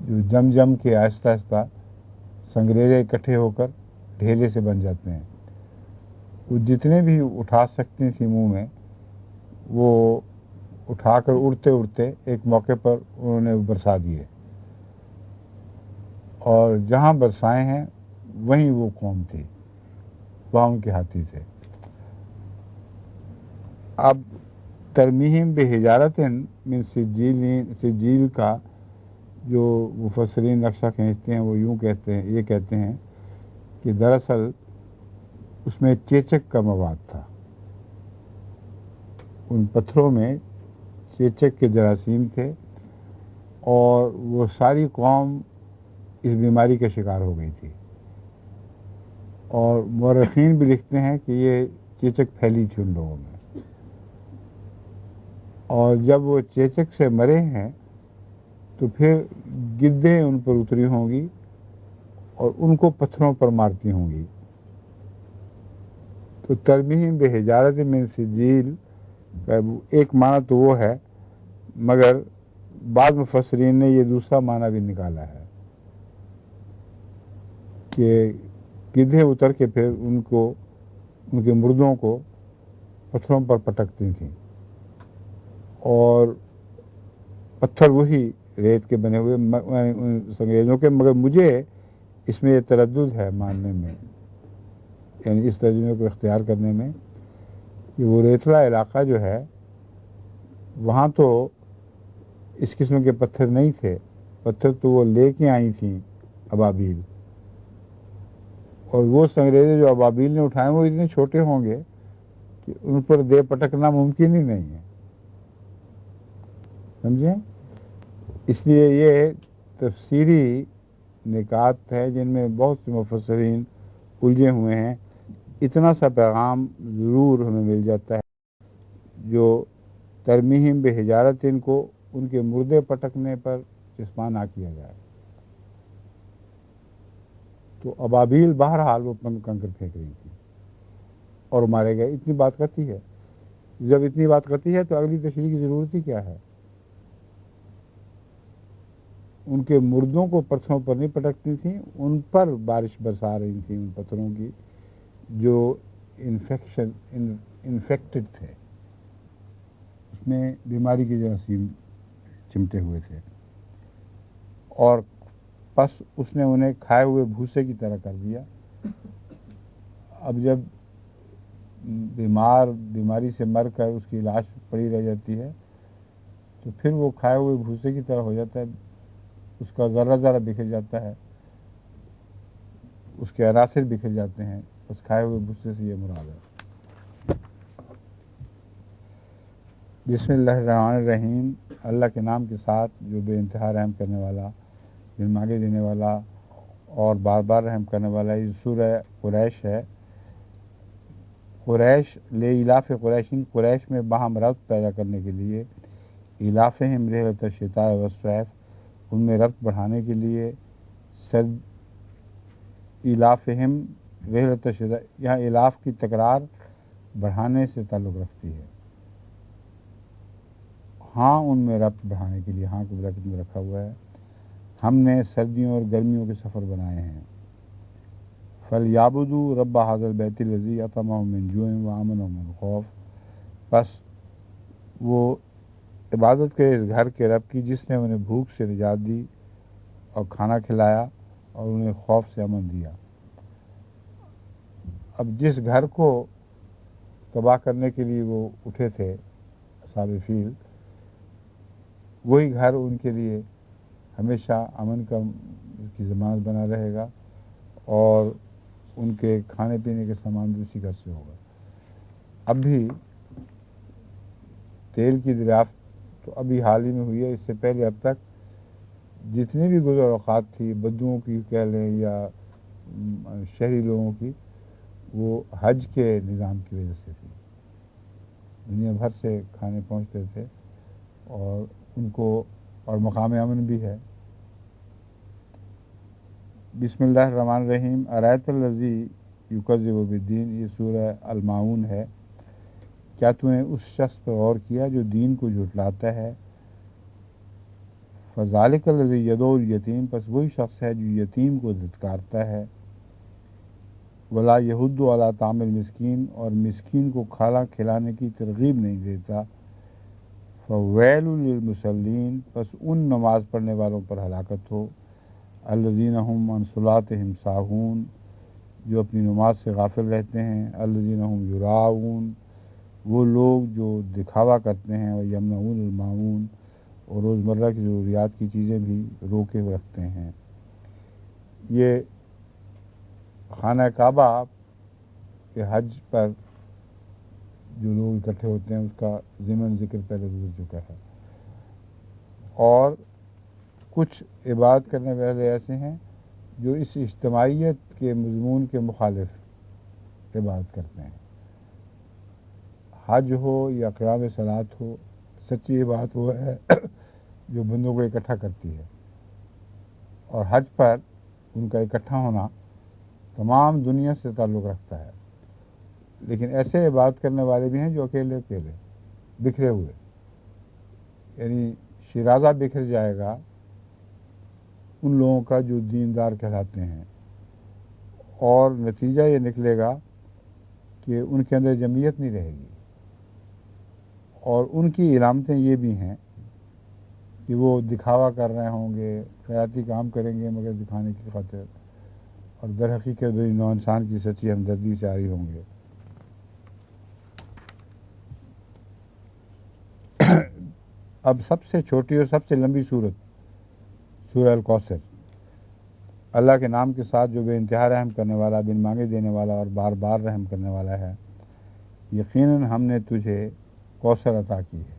جو جم جم کے آہستہ آہستہ سنگریزے اکٹھے ہو کر ڈھیلے سے بن جاتے ہیں۔ وہ جتنے بھی اٹھا سکتی تھیں منہ میں، وہ اٹھا کر اڑتے اڑتے ایک موقع پر انہوں نے برسا دیے، اور جہاں برسائے ہیں وہیں وہ قوم تھی، وہاں ان کے ہاتھی تھے۔ اب ترمیہم بحجارۃ من سجیل کا جو مفسرین نقشہ کھینچتے ہیں، وہ یہ کہتے ہیں کہ دراصل اس میں چیچک کا مواد تھا، ان پتھروں میں چیچک کے جراثیم تھے، اور وہ ساری قوم اس بیماری کا شکار ہو گئی تھی، اور مورخین بھی لکھتے ہیں کہ یہ چیچک پھیلی تھی ان لوگوں میں، اور جب وہ چیچک سے مرے ہیں تو پھر گدھیں ان پر اتری ہوں گی اور ان کو پتھروں پر مارتی ہوں گی۔ تو ترمیہم بحجارۃ من سجیل کا ایک معنی تو وہ ہے، مگر بعض مفسرین نے یہ دوسرا معنی بھی نکالا ہے کہ گدھیں اتر کے پھر ان کے مردوں کو پتھروں پر پٹکتی تھیں، اور پتھر وہی ریت کے بنے ہوئے سنگریزوں کے، مگر مجھے اس میں یہ تردد ہے ماننے میں، یعنی اس ترجمے کو اختیار کرنے میں، کہ وہ ریتلا علاقہ جو ہے وہاں تو اس قسم کے پتھر نہیں تھے، پتھر تو وہ لے کے آئی تھیں ابابیل، اور وہ سنگریزے جو ابابیل نے اٹھائے وہ اتنے چھوٹے ہوں گے کہ ان پر دے پٹکنا ممکن ہی نہیں ہے، سمجھیں؟ اس لیے یہ تفسیری نکات ہے جن میں بہت سے مفسرین الجھے ہوئے ہیں۔ اتنا سا پیغام ضرور ہمیں مل جاتا ہے، جو ترمیہم بحجارۃ کو ان کے مردے پٹکنے پر جسماں نہ کیا جائے. تو ابابیل بہرحال وہ کنکر پھینک رہی تھی اور مارے گئے. اتنی بات کرتی ہے. جب اتنی بات کرتی ہے تو اگلی تشریح کی ضرورت ہی کیا ہے؟ ان کے مردوں کو پتھروں پر نہیں پٹکتی تھیں، ان پر بارش برسا رہی تھیں، ان پتھروں کی جو انفیکٹڈ تھے، اس میں بیماری کے جراثیم چمٹے ہوئے تھے. اور بس اس نے انہیں کھائے ہوئے بھوسے کی طرح کر دیا. اب جب بیماری سے مر کر اس کی لاش پڑی رہ جاتی ہے تو پھر وہ کھائے ہوئے بھوسے کی طرح ہو جاتا ہے. اس کا ذرہ ذرہ بکھر جاتا ہے، اس کے عناصر بکھر جاتے ہیں. بس کھائے ہوئے بھوسے سے یہ مراد ہے. بسم اللہ الرحمن الرحیم. اللہ کے نام کے ساتھ جو بے انتہا رحم کرنے والا، بن مانگے دینے والا اور بار بار رحم کرنے والا. یہ سورہ قریش ہے. قریش لے ایلاف قریشین، قریش میں باہم ربط پیدا کرنے کے لیے، ایلافہم رحلۃ الشتاء والصیف، ان میں ربط بڑھانے کے لیے. ایلافہم رحلۃ الشتاء، یہاں ایلاف کی تکرار بڑھانے سے تعلق رکھتی ہے. ہاں ان میں ربط بڑھانے کے لیے، ہاں کو بریکٹ میں رکھا ہوا ہے. ہم نے سردیوں اور گرمیوں کے سفر بنائے ہیں. فَلْيَعْبُدُوا رَبَّ هَذَا الْبَيْتِ الَّذِي أَطْعَمَهُم مِّن جُوعٍ وَآمَنَهُم مِّن خَوْفٍ. بس وہ عبادت کرے اس گھر کے رب کی جس نے انہیں بھوک سے نجات دی اور کھانا کھلایا اور انہیں خوف سے امن دیا. اب جس گھر کو تباہ کرنے کے لیے وہ اٹھے تھے اصحاب فیل، وہی گھر ان کے لیے ہمیشہ امن کی ضمانت بنا رہے گا اور ان کے کھانے پینے کے سامان بھی اسی گھر سے ہوگا. اب بھی تیل کی دریافت تو ابھی حال ہی میں ہوئی ہے. اس سے پہلے اب تک جتنی بھی گزر اوقات تھی، بدوؤں کی کہہ لیں یا شہری لوگوں کی، وہ حج کے نظام کی وجہ سے تھی. دنیا بھر سے کھانے پہنچتے تھے اور ان کو اور مقام امن بھی ہے. بسم اللہ الرحمن الرحیم. ارایت الذی یکذب بالدین، یہ سورہ الماعون ہے. کیا تو نے اس شخص پر غور کیا جو دین کو جھٹلاتا ہے؟ فذالک الذی یدعو الیتیم، پس وہی شخص ہے جو یتیم کو دھتکارتا ہے. ولا یحض علی طعام المسکین، اور مسکین کو کھانا کھلانے کی ترغیب نہیں دیتا. فویل للمصلین، پس ان نماز پڑھنے والوں پر ہلاکت ہو. الذین هم عن صلاتهم ساہون، جو اپنی نماز سے غافل رہتے ہیں. الذین هم یراؤون، وہ لوگ جو دکھاوا کرتے ہیں. اور یمنعون الماعون، اور روزمرہ کی ضروریات کی چیزیں بھی روکے رکھتے ہیں. یہ خانہ کعبہ کے حج پر جو لوگ اکٹھے ہوتے ہیں اس کا ضمن ذکر پہلے گزر چکا ہے. اور کچھ عبادت کرنے والے ایسے ہیں جو اس اجتماعیت کے مضمون کے مخالف عبادت کرتے ہیں. حج ہو یا قیام صلات ہو، سچی عبادت وہ ہے جو بندوں کو اکٹھا کرتی ہے. اور حج پر ان کا اکٹھا ہونا تمام دنیا سے تعلق رکھتا ہے. لیکن ایسے عبادت کرنے والے بھی ہیں جو اکیلے اکیلے بکھرے ہوئے، یعنی شیرازہ بکھر جائے گا ان لوگوں کا جو دیندار کہلاتے ہیں، اور نتیجہ یہ نکلے گا کہ ان کے اندر جمعیت نہیں رہے گی. اور ان کی علامتیں یہ بھی ہیں کہ وہ دکھاوا کر رہے ہوں گے، خیراتی کام کریں گے مگر دکھانے کی خاطر، اور در حقیقت نو انسان کی سچی ہمدردی سے آئی ہوں گے. اب سب سے چھوٹی اور سب سے لمبی سورت، سورہ الکوثر. اللہ کے نام کے ساتھ جو بے انتہا رحم کرنے والا، بن مانگے دینے والا اور بار بار رحم کرنے والا ہے. یقیناً ہم نے تجھے کوثر عطا کی ہے.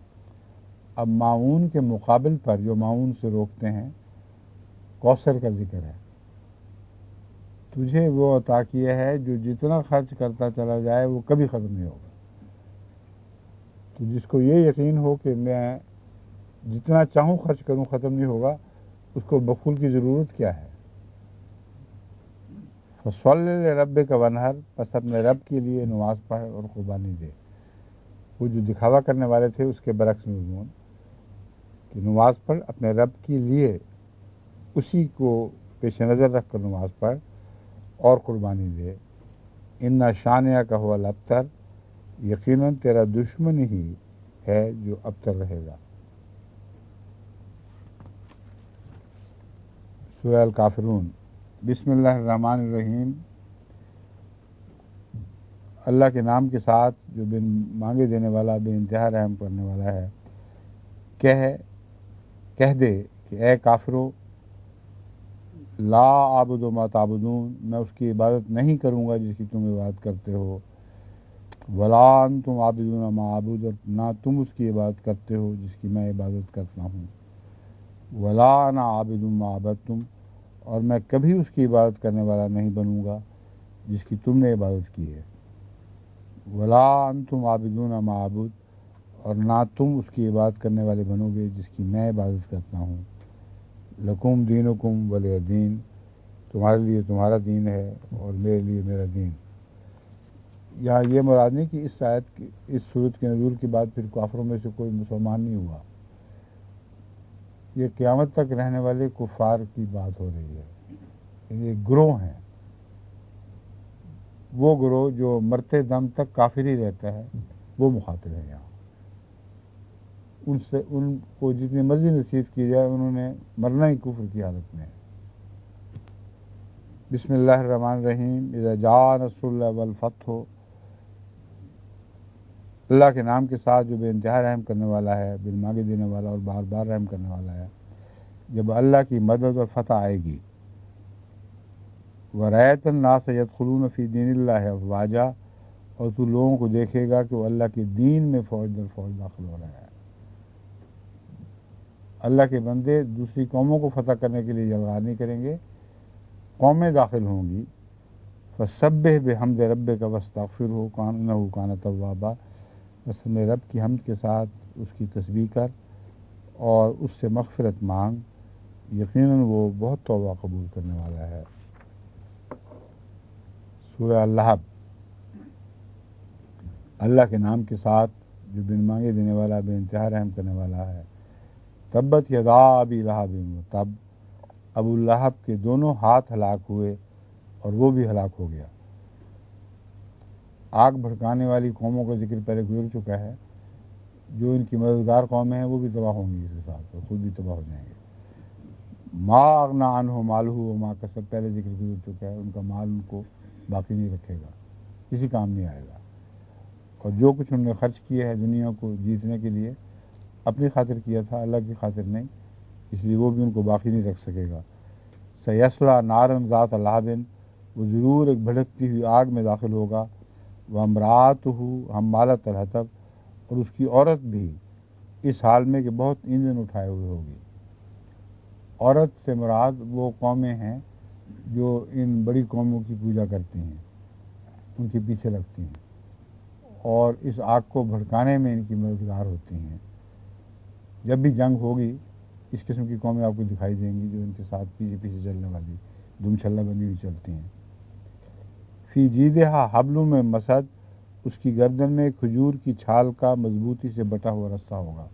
اب معاون کے مقابل پر جو معاون سے روکتے ہیں، کوثر کا ذکر ہے. تجھے وہ عطا کیا ہے جو جتنا خرچ کرتا چلا جائے وہ کبھی ختم نہیں ہوگا. تو جس کو یہ یقین ہو کہ میں جتنا چاہوں خرچ کروں ختم نہیں ہوگا، اس کو بخول کی ضرورت کیا ہے؟ فصلی لربک ونحر، پس اپنے رب کے لیے نماز پڑھ اور قربانی دے۔ وہ جو دکھاوا کرنے والے تھے اس کے برعکس مضمون کہ نماز پڑھ اپنے رب کے لیے، اسی کو پیش نظر رکھ کر نماز پڑھ اور قربانی دے۔ ان شانیہ کا ہوا الابتر، یقیناً تیرا دشمن ہی ہے جو ابتر رہے گا۔ سورہ الکافرون۔ بسم اللہ الرحمن الرحیم، اللہ کے نام کے ساتھ جو بن مانگے دینے والا، بے انتہا رحم کرنے والا ہے۔ کہہ دے کہ اے کافرو، لا اعبد ما تعبدون، میں اس کی عبادت نہیں کروں گا جس کی تم عبادت کرتے ہو، ولا انتم عابدون ما اعبد، اور نہ تم اس کی عبادت کرتے ہو جس کی میں عبادت کرتا ہوں، ولا انا عابد ما عبدتم، اور میں کبھی اس کی عبادت کرنے والا نہیں بنوں گا جس کی تم نے عبادت کی ہے، ولا انتم عابدون ما اعبد، اور نہ تم اس کی عبادت کرنے والے بنو گے جس کی میں عبادت کرتا ہوں، لکم دینکم ولی دین، تمہارے لیے تمہارا دین ہے اور میرے لیے میرا دین۔ یہاں یہ مراد نہیں کہ اس آیت کی، اس صورت کے نزول کے بعد پھر کافروں میں سے کوئی مسلمان نہیں ہوا، یہ قیامت تک رہنے والے کفار کی بات ہو رہی ہے۔ یہ گروہ ہیں، وہ گروہ جو مرتے دم تک کافر ہی رہتا ہے، وہ مخاطب ہے یہاں۔ ان کو جتنی مرضی نصیحت کی جائے، انہوں نے مرنا ہی کفر کی حالت میں ہے۔ بسم اللہ الرحمن الرحیم، اذا جاء نصر اللہ والفتح، اللہ کے نام کے ساتھ جو بے انتہا رحم کرنے والا ہے، بالمانگے دینے والا اور بار بار رحم کرنے والا ہے۔ جب اللہ کی مدد اور فتح آئے گی، وَرَأَيْتَ النَّاسَ يَدْخُلُونَ فِي دِينِ اللَّهِ أَفْوَاجًا، اور تو لوگوں کو دیکھے گا کہ وہ اللہ کے دین میں فوج در فوج داخل ہو رہا ہے۔ اللہ کے بندے دوسری قوموں کو فتح کرنے کے لیے جلغار نہیں کریں گے، قومیں داخل ہوں گی۔ فَسَبِّحْ بِحَمْدِ رَبِّكَ وَاسْتَغْفِرْهُ إِنَّهُ كَانَ تَوَّابًا، بس اپنے رب کی حمد کے ساتھ اس کی تسبیح کر اور اس سے مغفرت مانگ، یقیناً وہ بہت توبہ قبول کرنے والا ہے۔ سورہ اللہب۔ اللہ کے نام کے ساتھ جو بن مانگے دینے والا، بے انتہا رحم کرنے والا ہے۔ تبت یدا ابی لہب وتب، ابو لہب کے دونوں ہاتھ ہلاک ہوئے اور وہ بھی ہلاک ہو گیا۔ آگ بھڑکانے والی قوموں کا ذکر پہلے گزر چکا ہے، جو ان کی مددگار قومیں ہیں وہ بھی تباہ ہوں گی اس کے ساتھ، اور خود بھی تباہ ہو جائیں گے۔ ما اغنی عنہ مالہ وما کسب، پہلے ذکر گزر چکا ہے، ان کا مال ان کو باقی نہیں رکھے گا، کسی کام نہیں آئے گا، اور جو کچھ انہوں نے خرچ کیا ہے دنیا کو جیتنے کے لیے، اپنی خاطر کیا تھا، اللہ کی خاطر نہیں، اس لیے وہ بھی ان کو باقی نہیں رکھ سکے گا۔ سیصلیٰ نارا ذات لہب، وہ ضرور ایک بھڑکتی ہوئی آگ میں داخل ہوگا۔ وامرأتہ حمالۃ الحطب، اور اس کی عورت بھی اس حال میں کہ بہت ایندھن اٹھائے ہوئے ہوگی۔ عورت سے مراد وہ قومیں ہیں جو ان بڑی قوموں کی پوجا کرتی ہیں، ان کے پیچھے لگتی ہیں اور اس آگ کو بھڑکانے میں ان کی مددگار ہوتی ہیں۔ جب بھی جنگ ہوگی، اس قسم کی قومیں آپ کو دکھائی دیں گی جو ان کے ساتھ پیچھے پیچھے چلنے والی، دم چھلہ بندی ہوئی چلتی ہیں۔ فی جیدہا حبل من مسد، اس کی گردن میں کھجور کی چھال کا مضبوطی سے بٹا ہوا رسہ ہوگا۔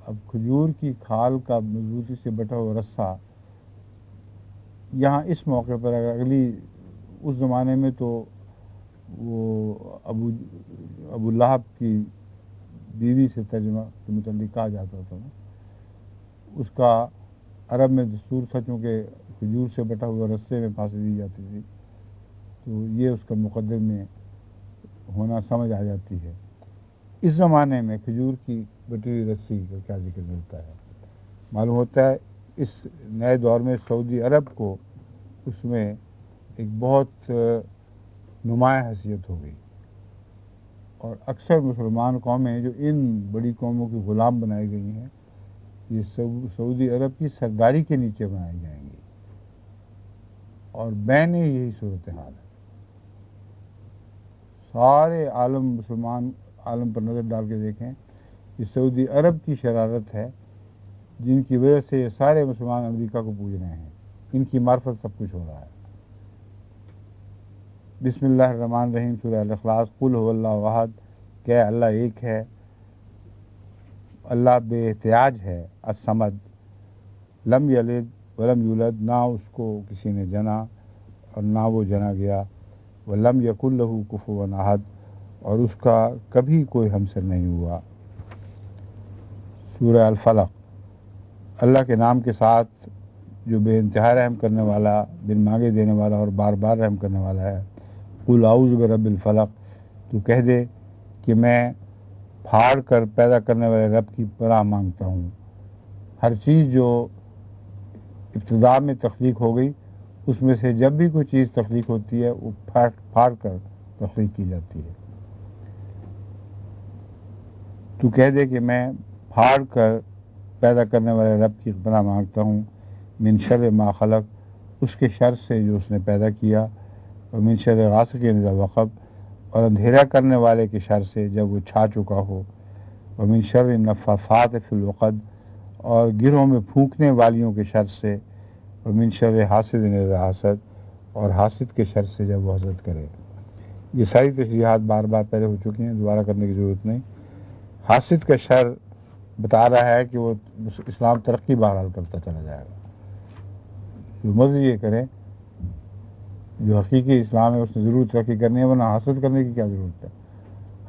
اب کھجور کی کھال کا مضبوطی سے بٹا ہوا رسہ، یہاں اس موقع پر اگلی، اس زمانے میں تو وہ ابو لہب کی بیوی سے ترجمہ کے متعلق کہا جاتا تھا نا، اس کا عرب میں دستور تھا، چونکہ کھجور سے بٹا ہوا رسے میں پھانسی دی جاتی تھی، تو یہ اس کا مقدر میں ہونا سمجھ آ جاتی ہے۔ اس زمانے میں کھجور کی بٹی ہوئی رسی کا کیا ذکر ملتا ہے؟ معلوم ہوتا ہے اس نئے دور میں سعودی عرب کو اس میں ایک بہت نمایاں حیثیت ہو گئی، اور اکثر مسلمان قومیں جو ان بڑی قوموں کی غلام بنائی گئی ہیں، یہ سعودی عرب کی سرداری کے نیچے بنائی جائیں گی، اور بین یہی صورتحال ہے۔ سارے عالم، مسلمان عالم پر نظر ڈال کے دیکھیں کہ سعودی عرب کی شرارت ہے جن کی وجہ سے یہ سارے مسلمان امریکہ کو پوج رہے ہیں، ان کی معرفت سب کچھ ہو رہا ہے۔ بسم اللہ الرحمن الرحیم، سورہ الاخلاص۔ قل هو اللہ احد، کہ اللہ ایک ہے، اللہ بے احتیاج ہے، الصمد، لم یلد ولم یولد، نہ اس کو کسی نے جنا اور نہ وہ جنا گیا، ولم یکن لہ کفوا احد، اور اس کا کبھی کوئی ہمسر نہیں ہوا۔ سورہ الفلق۔ اللہ کے نام کے ساتھ جو بے انتہا رحم کرنے والا، بن مانگے دینے والا اور بار بار رحم کرنے والا ہے۔ قل اعوذ برب الفلق، تو کہہ دے کہ میں پھاڑ کر پیدا کرنے والے رب کی پناہ مانگتا ہوں۔ ہر چیز جو ابتدا میں تخلیق ہو گئی، اس میں سے جب بھی کوئی چیز تخلیق ہوتی ہے وہ پھاڑ کر تخلیق کی جاتی ہے۔ تو کہہ دے کہ میں پھاڑ کر پیدا کرنے والے رب کی پناہ مانگتا ہوں، من شر ما خلق، اس کے شر سے جو اس نے پیدا کیا، اور من شر غاسق اذا وقب، اور اندھیرا کرنے والے کے شر سے جب وہ چھا چکا ہو، اور من شر النفاثات فی العقد، اور گرہوں میں پھونکنے والیوں کے شر سے، اور من شر حاسد اذا حسد، اور حاسد کے شر سے جب وہ حسد کرے۔ یہ ساری تشریحات بار بار پہلے ہو چکی ہیں، دوبارہ کرنے کی ضرورت نہیں۔ حاسد کا شر بتا رہا ہے کہ وہ اسلام ترقی بہرحال کرتا چلا جائے گا، جو مرضی یہ کرے، جو حقیقی اسلام ہے اس نے ضرور ترقی کرنی ہے، ورنہ حسد کرنے کی کیا ضرورت ہے؟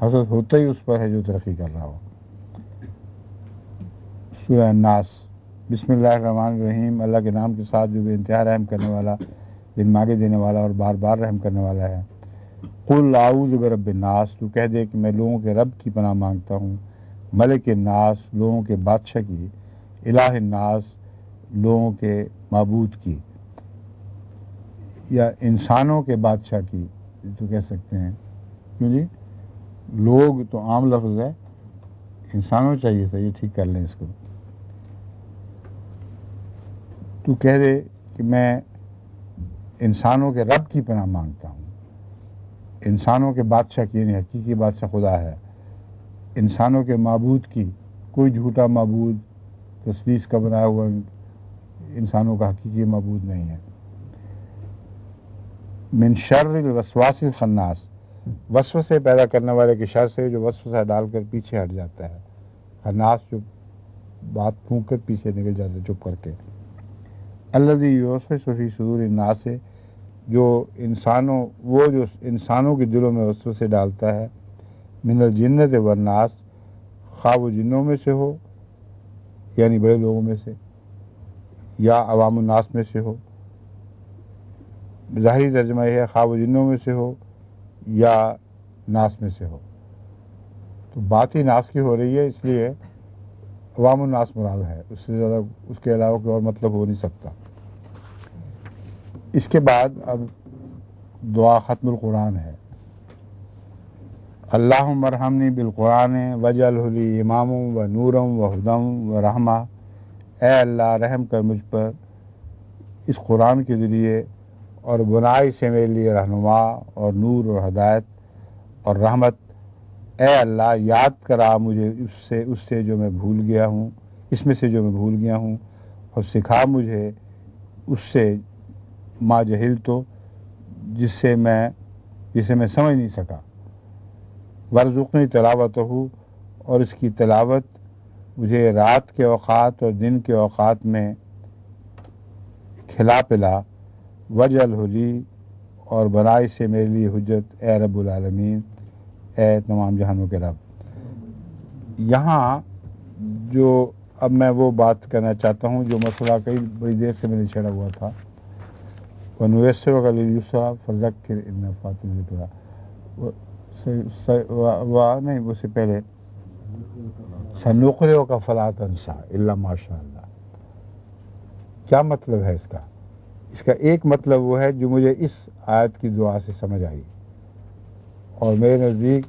حسد ہوتا ہی اس پر ہے جو ترقی کر رہا ہو۔ سورہ الناس۔ بسم اللہ الرحمن الرحیم، اللہ کے نام کے ساتھ جو بے انتہا رحم کرنے والا، بن مانگے دینے والا اور بار بار رحم کرنے والا ہے۔ قل اعوذ برب الناس، تو کہہ دے کہ میں لوگوں کے رب کی پناہ مانگتا ہوں، ملک الناس، لوگوں کے بادشاہ کی، الہ الناس، لوگوں کے معبود کی، یا انسانوں کے بادشاہ کی تو کہہ سکتے ہیں، کیوں جی؟ لوگ تو عام لفظ ہے، انسانوں چاہیے تھا، یہ ٹھیک کر لیں اس کو۔ تو کہہ دے کہ میں انسانوں کے رب کی پناہ مانگتا ہوں، انسانوں کے بادشاہ کی، یعنی حقیقی بادشاہ خدا ہے، انسانوں کے معبود کی، کوئی جھوٹا معبود تسلیس کا بنایا ہوا انسانوں کا حقیقی معبود نہیں ہے۔ من شر الوسواس الخناس، وسوسے پیدا کرنے والے کے شر سے جو وسوسہ ڈال کر پیچھے ہٹ جاتا ہے، خناس جو بات پھونک کر پیچھے نکل جاتا ہے چپ کر کے۔ الذی یوسوس فی صدور الناس، جو انسانوں کے دلوں میں وسوسے ڈالتا ہے، من الجنت والناس، خواہ وہ جنوں میں سے ہو یعنی بڑے لوگوں میں سے، یا عوام الناس میں سے ہو۔ ظاہری ترجمہ یہ ہے خواہ وہ جنوں میں سے ہو یا ناس میں سے ہو، تو بات ہی ناس کی ہو رہی ہے، اس لیے عوام الناس مراد ہے، اس سے زیادہ اس کے علاوہ کوئی اور مطلب ہو نہیں سکتا۔ اس کے بعد اب دعا ختم القرآن ہے۔ اللہم ارحمنی بالقرآن واجعلہ لی امام و نورم و ہدم و رحمہ، اے اللہ رحم کر مجھ پر اس قرآن کے ذریعے، اور بنائی سے میرے لیے رہنما اور نور اور ہدایت اور رحمت۔ اے اللہ یاد کرا مجھے اس سے جو میں بھول گیا ہوں، اس میں سے جو میں بھول گیا ہوں، اور سکھا مجھے اس سے ما جہل تو جسے میں سمجھ نہیں سکا۔ ورزقنی تلاوتہ، اور اس کی تلاوت مجھے رات کے اوقات اور دن کے اوقات میں کھلا پلا۔ وجعلہ لی، اور بنائی سے میرے لیے حجت، اے رب العالمین، اے تمام جہانوں کے رب۔ یہاں جو اب میں وہ بات کرنا چاہتا ہوں جو مسئلہ کئی بڑی دیر سے میں نے چھڑا ہوا تھا، وَنُيَسِّرُكَ لِلْيُسْرَىٰ فَذَكِّرْ إِن نَفَعَتِ الذِّكْرَىٰ، نہیں اس سے پہلے سَنُقْرِئُكَ فَلَا تَنسَىٰ إِلَّا مَا شَاءَ اللَّهُ۔ کیا مطلب ہے اس کا؟ اس کا ایک مطلب وہ ہے جو مجھے اس آیت کی دعا سے سمجھ آئی، اور میرے نزدیک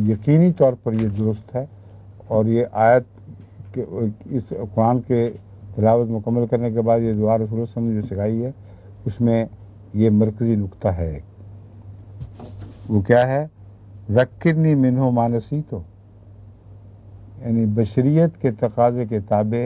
یقینی طور پر یہ درست ہے، اور یہ آیت کے اس قرآن کے تلاوت مکمل کرنے کے بعد یہ دعا رسول اللہ صلی اللہ علیہ وسلم نے جو سکھائی ہے، اس میں یہ مرکزی نقطہ ہے۔ وہ کیا ہے؟ ذکرنی منہ ما نسیت، یعنی بشریت کے تقاضے کے تابع